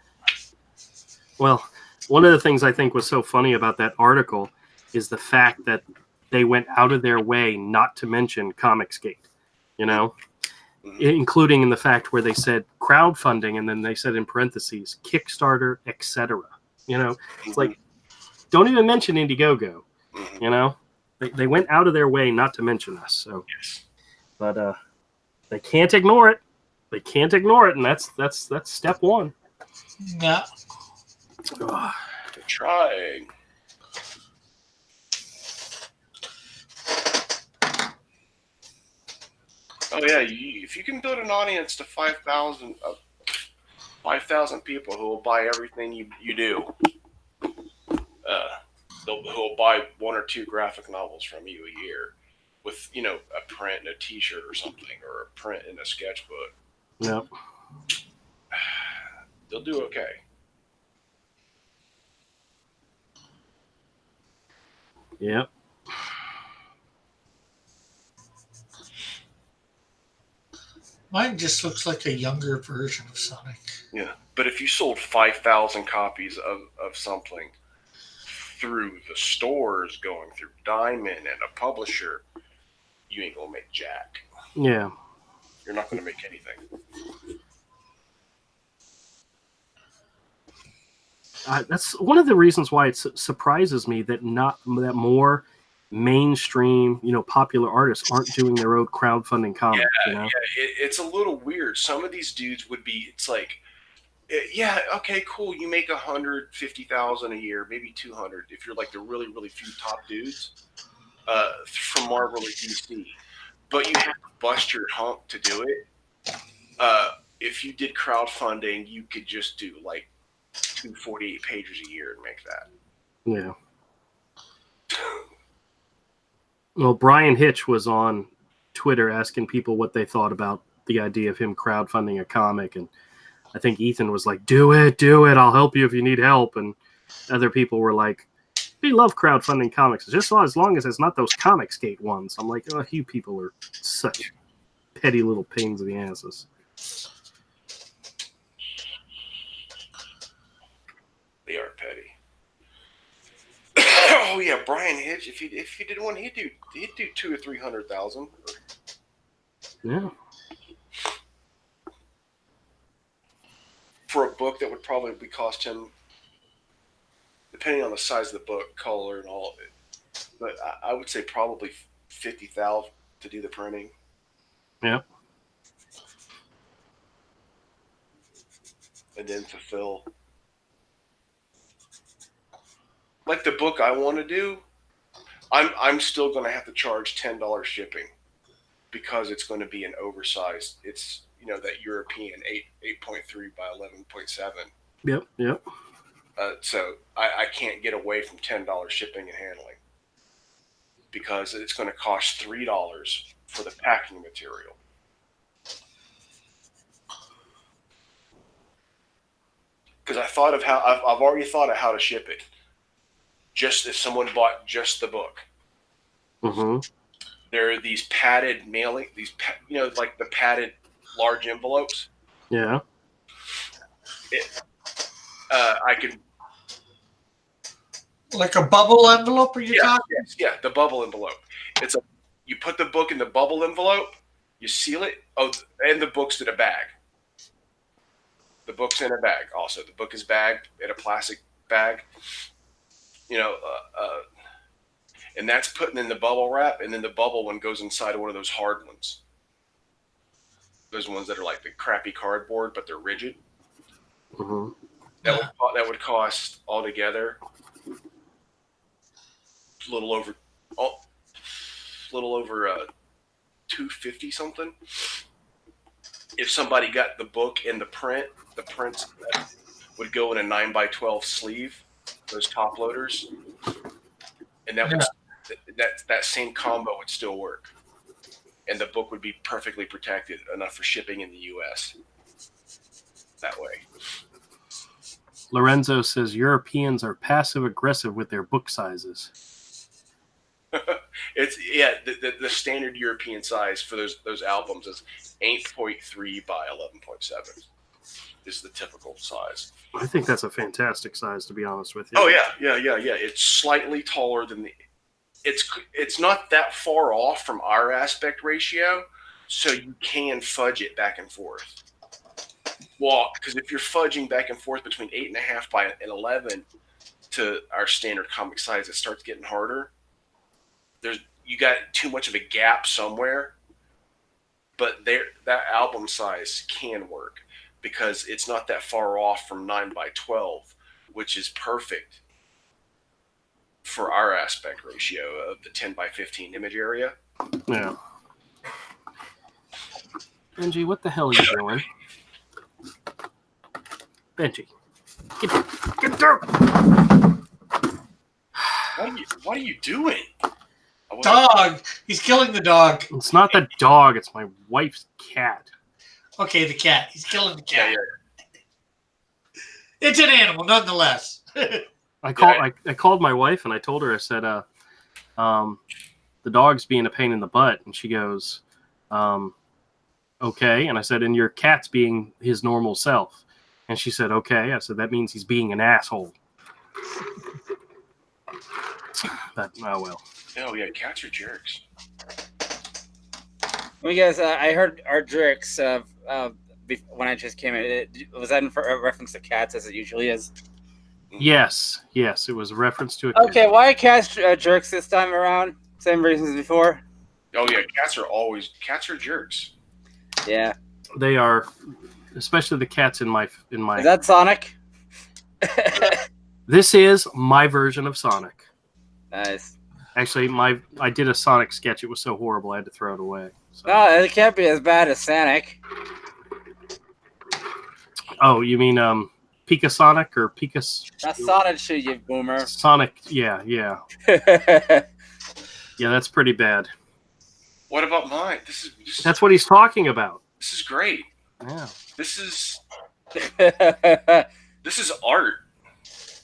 well, one of the things I think was so funny about that article is the fact that they went out of their way not to mention Comicsgate, including in the fact where they said crowdfunding and then they said in parentheses Kickstarter, etc. It's like, don't even mention Indiegogo. They went out of their way not to mention us. So, yes. But they can't ignore it. They can't ignore it, and that's step one. Yeah. They're trying. Oh yeah, if you can build an audience to 5,000 people who will buy everything you do, who will buy 1 or 2 graphic novels from you a year, with a print and a T-shirt or something, or a print and a sketchbook. Yep. They'll do okay. Yep. Mine just looks like a younger version of Sonic. Yeah, but if you sold 5,000 copies of something through the stores, going through Diamond and a publisher, you ain't gonna make jack. Yeah. You're not gonna make anything. That's one of the reasons why it surprises me that more mainstream, popular artists aren't doing their own crowdfunding comics. Yeah, it's a little weird. Some of these dudes would be. It's like, yeah, okay, cool. You make 150,000 a year, maybe 200 if you're like the really, really few top dudes from Marvel or DC. But you have to bust your hump to do it. If you did crowdfunding, you could just do like 248 pages a year and make that. Yeah. Well, Brian Hitch was on Twitter asking people what they thought about the idea of him crowdfunding a comic, and I think Ethan was like, do it, I'll help you if you need help, and other people were like, we love crowdfunding comics, just as long as it's not those Comicsgate ones. I'm like, oh, you people are such petty little pains in the asses. They are petty. Oh yeah, Brian Hitch. If he did one, he'd do 200,000 or 300,000. Yeah. For a book that would probably cost him, depending on the size of the book, color, and all of it, but I would say probably 50,000 to do the printing. Yeah. And then fulfill. Like the book I want to do, I'm still going to have to charge $10 shipping because it's going to be an oversized. It's that European 8.3 by 11.7. Yep. So I can't get away from $10 shipping and handling because it's going to cost $3 for the packing material. Because I've already thought of how to ship it. Just if someone bought just the book. Mm-hmm. There are these padded mailing, like the padded large envelopes. Yeah. I could. Like a bubble envelope, are you talking? Yes, yeah, the bubble envelope. You put the book in the bubble envelope, you seal it. Oh, and the book's in a bag. The book's in a bag. Also, the book is bagged in a plastic bag. And that's putting in the bubble wrap, and then the bubble one goes inside of one of those hard ones. Those ones that are like the crappy cardboard, but they're rigid. Mm-hmm. That would cost altogether a little over $250 something. If somebody got the book and the prints would go in a 9x12 sleeve, those top loaders, and that same combo would still work, and the book would be perfectly protected enough for shipping in the U.S. that way. Lorenzo says Europeans are passive aggressive with their book sizes. The standard European size for those albums is 8.3 by 11.7 is the typical size. I think that's a fantastic size, to be honest with you. Oh yeah. It's slightly taller than it's not that far off from our aspect ratio, so you can fudge it back and forth. Well, because if you're fudging back and forth between 8.5 by 11 to our standard comic size, it starts getting harder. You got too much of a gap somewhere, but that album size can work because it's not that far off from 9x12, which is perfect for our aspect ratio of the 10x15 image area. Yeah. Benji, what the hell are you doing? Benji, get down. What are you doing? Dog. He's killing the dog. It's not the dog. It's my wife's cat. Okay, the cat. He's killing the cat. Yeah. It's an animal, nonetheless. I called my wife and I told her, I said, the dog's being a pain in the butt, and she goes, okay. And I said, and your cat's being his normal self. And she said, okay. I said, that means he's being an asshole. But oh well. Oh yeah, cats are jerks. Well, you guys, I heard our jerks when I just came in. Was that in reference to cats, as it usually is? Yes, it was a reference to a Okay, cat. why cats jerks this time around? Same reasons as before? Oh yeah, cats are jerks. Yeah. They are, especially the cats in my. Is that Sonic? This is my version of Sonic. Nice. Actually, I did a Sonic sketch. It was so horrible I had to throw it away. So. No, it can't be as bad as Sonic. Oh, you mean Pika Sonic or Pika? That's Sonic shit, you boomer. Sonic, yeah. Yeah, that's pretty bad. What about mine? That's what he's talking about. This is great. Yeah. This is art.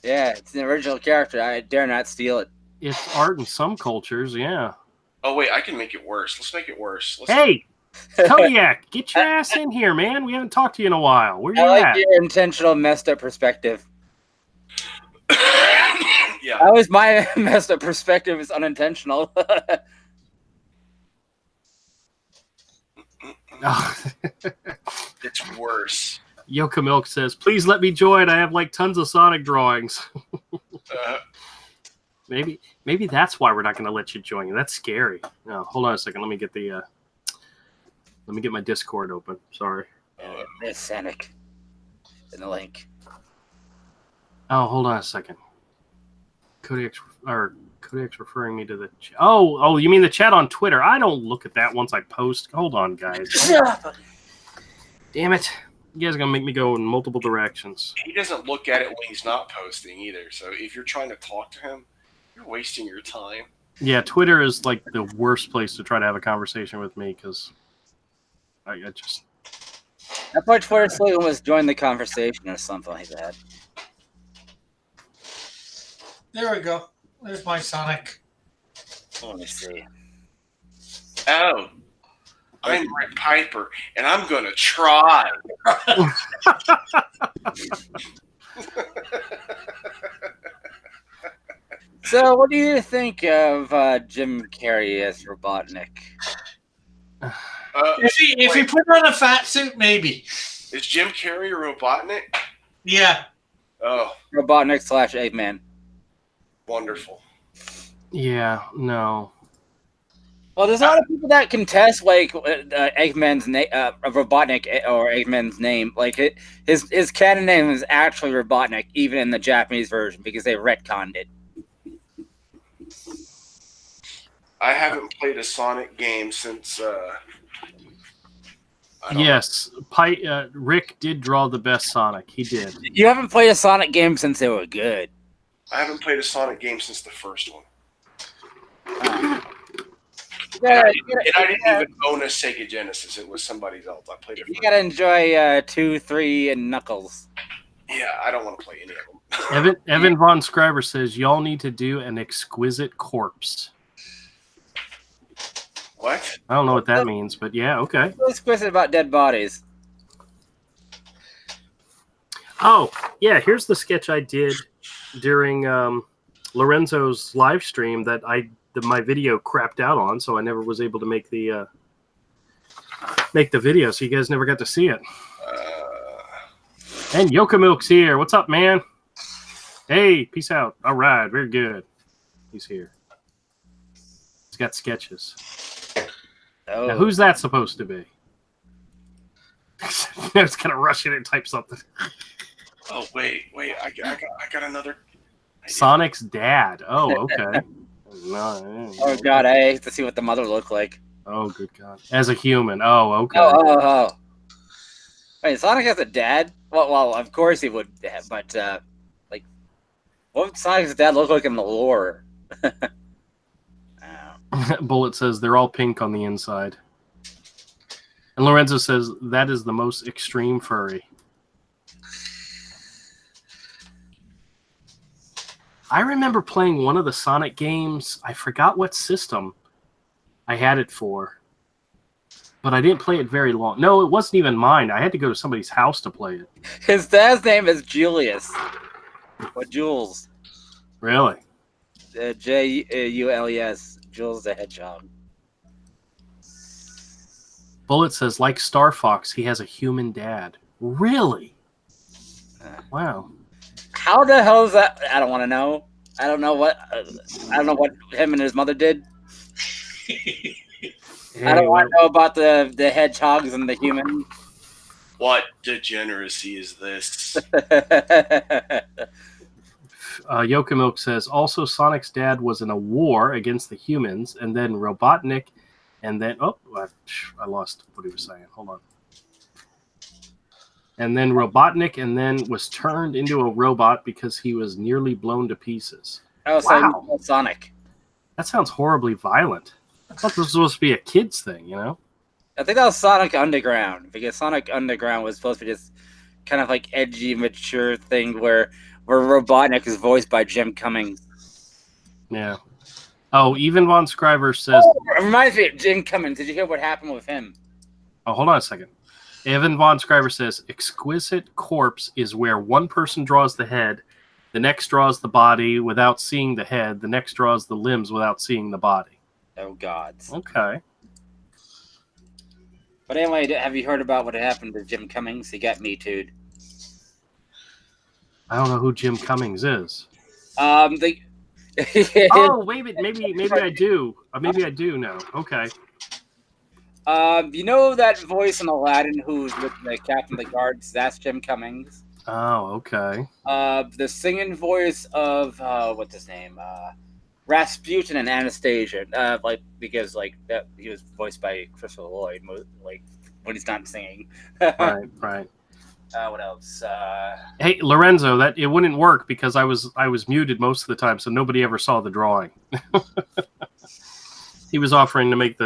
Yeah, it's an original character. I dare not steal it. It's art in some cultures, yeah. Oh wait, I can make it worse. Let's make it worse. Hey, Kodiak, get your ass in here, man. We haven't talked to you in a while. Where you I like at? your intentional messed up perspective. Yeah. That was my messed up perspective. Is unintentional. It's worse. Yoka Milk says, please let me join. I have like tons of Sonic drawings. Maybe that's why we're not going to let you join. That's scary. No, hold on a second. Let me get my Discord open. Sorry. There's Sonic in the link. Oh, hold on a second. Kodiak's referring me to the chat. Oh, you mean the chat on Twitter? I don't look at that once I post. Hold on, guys. Damn it. You guys are going to make me go in multiple directions. He doesn't look at it when he's not posting either. So if you're trying to talk to him, you're wasting your time. Yeah, Twitter is like the worst place to try to have a conversation with me because I just... I thought Twitter slogan was join the conversation or something like that. There we go. There's my Sonic. Let me see. Oh, I'm Rick Piper, and I'm going to try. So, what do you think of Jim Carrey as Robotnik? If he put on a fat suit, maybe. Is Jim Carrey a Robotnik? Yeah. Oh, Robotnik / Eggman. wonderful. Yeah, no. Well, there's a lot of people that contest like Eggman's name, Robotnik or Eggman's name. Like his canon name is actually Robotnik, even in the Japanese version, because they retconned it. I haven't played a Sonic game since. Yes, Rick did draw the best Sonic. He did. You haven't played a Sonic game since they were good. I haven't played a Sonic game since the first one. Yeah, And I didn't even own a Sega Genesis. It was somebody's else. I played it. You gotta enjoy 2, 3, and Knuckles. Yeah, I don't want to play any of them. Evan Von Scriber says, y'all need to do an exquisite corpse. What? I don't know what that means, but yeah, okay. What's exquisite about dead bodies? Oh, yeah, here's the sketch I did during Lorenzo's live stream that my video crapped out on, so I never was able to make the video, so you guys never got to see it. And Yoka Milk's here. What's up, man? Hey, peace out. All right, very good. He's here. He's got sketches. Oh. Now, who's that supposed to be? I was gonna rush in and type something. Oh wait! I got another. Sonic's dad. Oh, okay. No, Oh god, I hate to see what the mother looked like. Oh, good God. As a human. Oh, okay. Oh. Wait, Sonic has a dad? Well, of course he would, but like, what would Sonic's dad look like in the lore? Bullet says they're all pink on the inside. And Lorenzo says that is the most extreme furry. I remember playing one of the Sonic games. I forgot what system I had it for. But I didn't play it very long. No, it wasn't even mine. I had to go to somebody's house to play it. His dad's name is Julius. Or Jules. Really? Jules. Jules the Hedgehog. Bullet says, like Star Fox, he has a human dad. Really? Wow. How the hell is that? I don't want to know. I don't know what him and his mother did. I don't want to know about the hedgehogs and the humans. What degeneracy is this? Yokamilk says, also Sonic's dad was in a war against the humans, and then Robotnik, and then... Oh, I lost what he was saying. Hold on. And then Robotnik, and then was turned into a robot because he was nearly blown to pieces. Oh, wow. So Sonic. That sounds horribly violent. I thought this was supposed to be a kid's thing, you know? I think that was Sonic Underground, because Sonic Underground was supposed to be this kind of like edgy, mature thing where Robotnik is voiced by Jim Cummings. Yeah. Oh, even Von Scriver says... Oh, it reminds me of Jim Cummings. Did you hear what happened with him? Oh, hold on a second. Evan Von Scriver says, exquisite corpse is where one person draws the head, the next draws the body without seeing the head, the next draws the limbs without seeing the body. Oh, God. Okay. But anyway, have you heard about what happened to Jim Cummings? He got Me Too'd. I don't know who Jim Cummings is. Oh, wait, maybe I do. Maybe I do know. Okay. You know that voice in Aladdin who's with the captain of the guards? That's Jim Cummings. Oh, okay. The singing voice of what's his name? Rasputin and Anastasia. Because that he was voiced by Christopher Lloyd, like when he's not singing. Right. What else? Hey, Lorenzo, that it wouldn't work because I was muted most of the time, so nobody ever saw the drawing. He was offering to make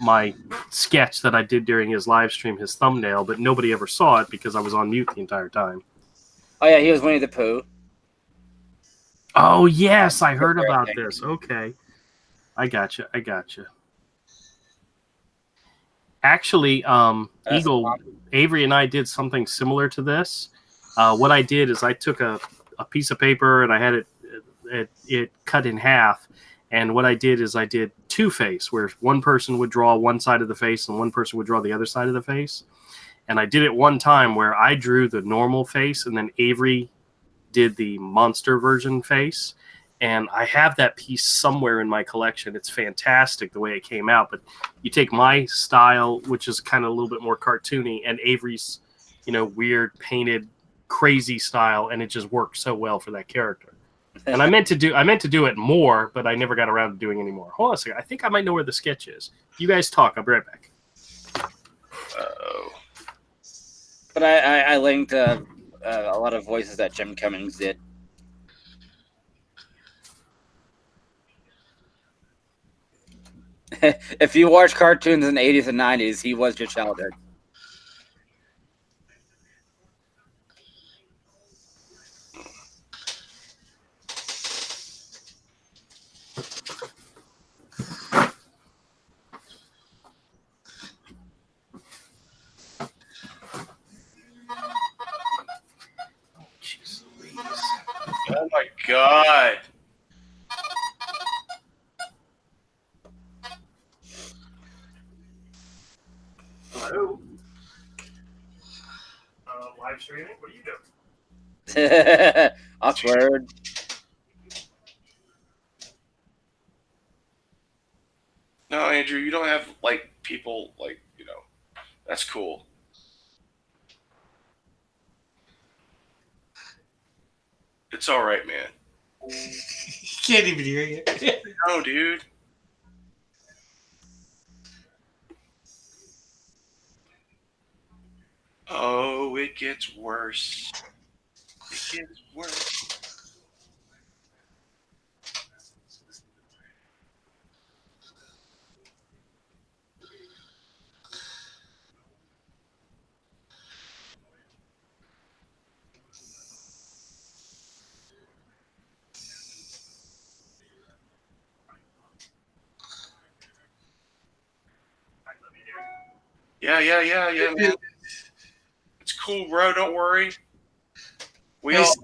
my sketch that I did during his live stream his thumbnail, but nobody ever saw it because I was on mute the entire time. Oh yeah, he was Winnie the Pooh. Oh yes, I heard about this. Okay, I gotcha. Actually, Eagle, Avery and I did something similar to this. What I did is I took a piece of paper and I had it cut in half. And what I did is I did two-face, where one person would draw one side of the face and one person would draw the other side of the face. And I did it one time where I drew the normal face and then Avery did the monster version face. And I have that piece somewhere in my collection. It's fantastic the way it came out. But you take my style, which is kind of a little bit more cartoony, and Avery's, weird, painted, crazy style, and it just worked so well for that character. And I meant to do it more, but I never got around to doing any more. Hold on a second. I think I might know where the sketch is. You guys talk. I'll be right back. Uh-oh. But I linked a lot of voices that Jim Cummings did. If you watch cartoons in the 80s and 90s, he was your childhood. Oh my God. Hello. Live streaming? What are you doing? Awkward. No, Andrew, you don't have people that's cool. It's all right, man. Can't even hear you. No, dude. Oh, it gets worse. It gets worse. Yeah, man. It's cool, bro. Don't worry. We all.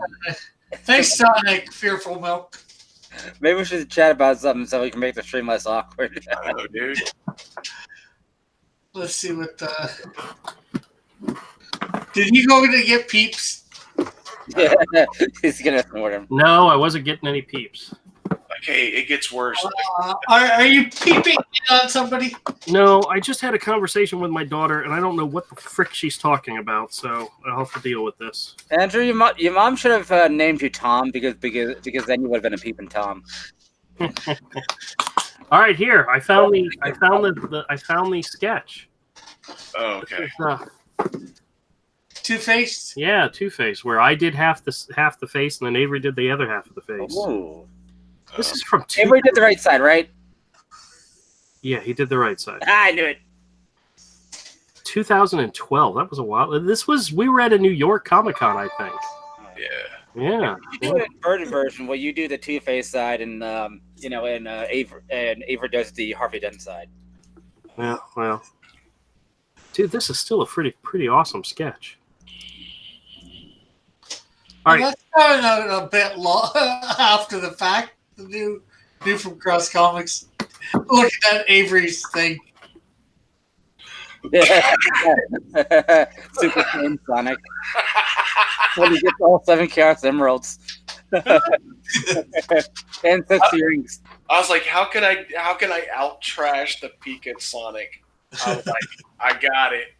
Thanks, Sonic. Fearful Milk. Maybe we should chat about something so we can make the stream less awkward. I know, dude. Let's see what Did he go to get peeps? Yeah, he's gonna snort him. No, I wasn't getting any peeps. Okay, it gets worse. Are you peeping on somebody? No, I just had a conversation with my daughter, and I don't know what the frick she's talking about, so I'll have to deal with this. Andrew, your mom should have named you Tom because then you would have been a peeping Tom. All right, here I found the sketch. Oh, okay. Two-Faced? Yeah, Two-Face, where I did half the face, and then Avery did the other half of the face. Ooh. This is from Avery did the right side, right? Yeah, he did the right side. I knew it. 2012. That was a while. We were at a New York Comic-Con, I think. Yeah. You do an inverted version where you do the Two-Face side, and Avery does the Harvey Dent side. Yeah, well, dude, this is still a pretty awesome sketch. All right. That's coming a bit after the fact. The new from Cross Comics. Look at that Avery's thing. Super Saiyan Sonic. When he gets all 7 carats emeralds. And 6 earrings. I was like, how can I out trash the Pika Sonic? I was like, I got it.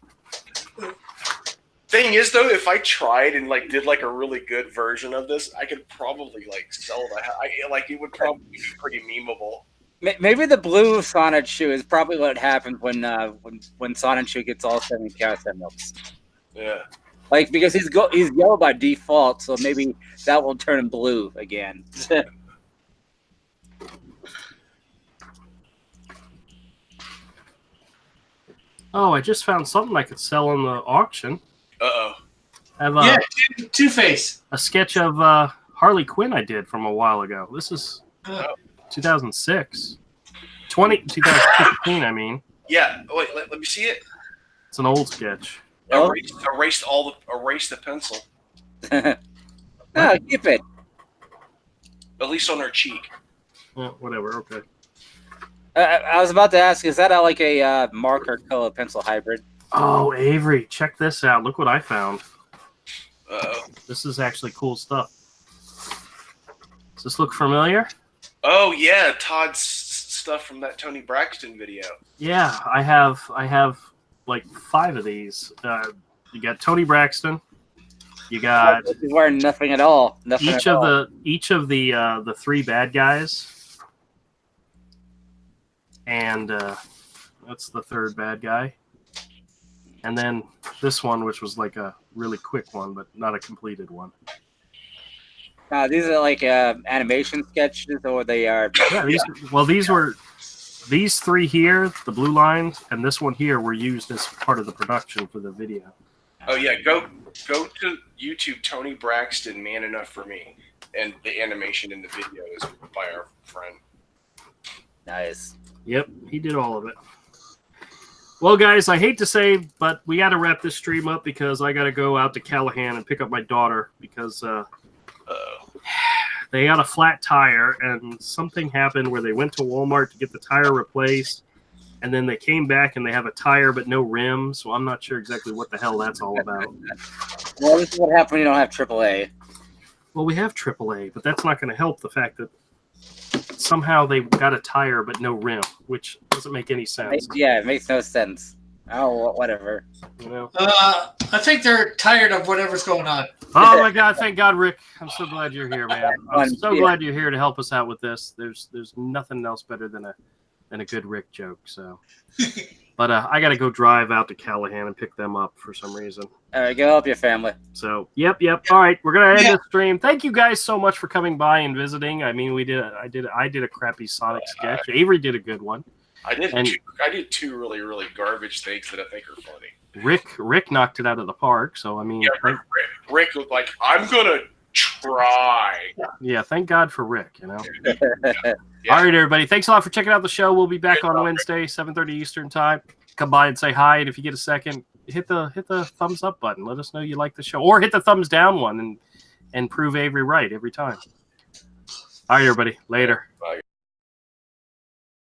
Thing is, though, if I tried and did a really good version of this, I could probably sell that. It would probably be pretty memeable. Maybe the blue Sonic shoe is probably what happens when Sonic shoe gets all 7 carats emeralds. Yeah. Because he's yellow by default, so maybe that will turn him blue again. Oh, I just found something I could sell on the auction. Uh-oh. I have Yeah, Two-Face. a sketch of Harley Quinn I did from a while ago. This is 2006. 2016, I mean. Yeah. Wait, let me see it. It's an old sketch. Erase the pencil. No, keep it. At least on her cheek. Whatever, okay. I was about to ask, is that a marker color pencil hybrid? Oh, Avery, check this out. Look what I found. Uh-oh. This is actually cool stuff. Does this look familiar? Oh, yeah, Todd's stuff from that Tony Braxton video. Yeah, I have 5 of these. You got Tony Braxton. You got He's wearing nothing at all. each of the 3 bad guys, and that's the 3rd bad guy. And then this one, which was a really quick one, but not a completed one. These are animation sketches, or they are. Yeah, these 3 here, the blue lines, and this one here were used as part of the production for the video. Oh yeah, go to YouTube. Tony Braxton, Man Enough for Me, and the animation in the video is by our friend. Nice. Yep, he did all of it. Well, guys, I hate to say, but we got to wrap this stream up because I got to go out to Callahan and pick up my daughter because they got a flat tire and something happened where they went to Walmart to get the tire replaced, and then they came back and they have a tire but no rim, so I'm not sure exactly what the hell that's all about. Well, this is what happens when you don't have AAA. Well, we have AAA, but that's not going to help the fact that somehow they got a tire but no rim, which doesn't make any sense. Yeah, it makes no sense. Oh, whatever. You know? I think they're tired of whatever's going on. Oh my God! Thank God, Rick. I'm so glad you're here, man. I'm so glad you're here to help us out with this. There's nothing else better than a good Rick joke. So, But I got to go drive out to Callahan and pick them up for some reason. All right, go help your family. So, yep. All right, we're gonna end this stream. Thank you guys so much for coming by and visiting. I mean, I did a crappy Sonic sketch. Avery did a good one. I did two really garbage things that I think are funny. Rick knocked it out of the park. So I mean, yeah, Rick was like, "I'm gonna try." Yeah, thank God for Rick. You know. Yeah. All right, everybody. Thanks a lot for checking out the show. We'll be back on Wednesday, 7:30 Eastern time. Come by and say hi, and if you get a second, hit the thumbs up button. Let us know you like the show, or hit the thumbs down one and prove Avery right every time. All right, everybody. Later. Bye.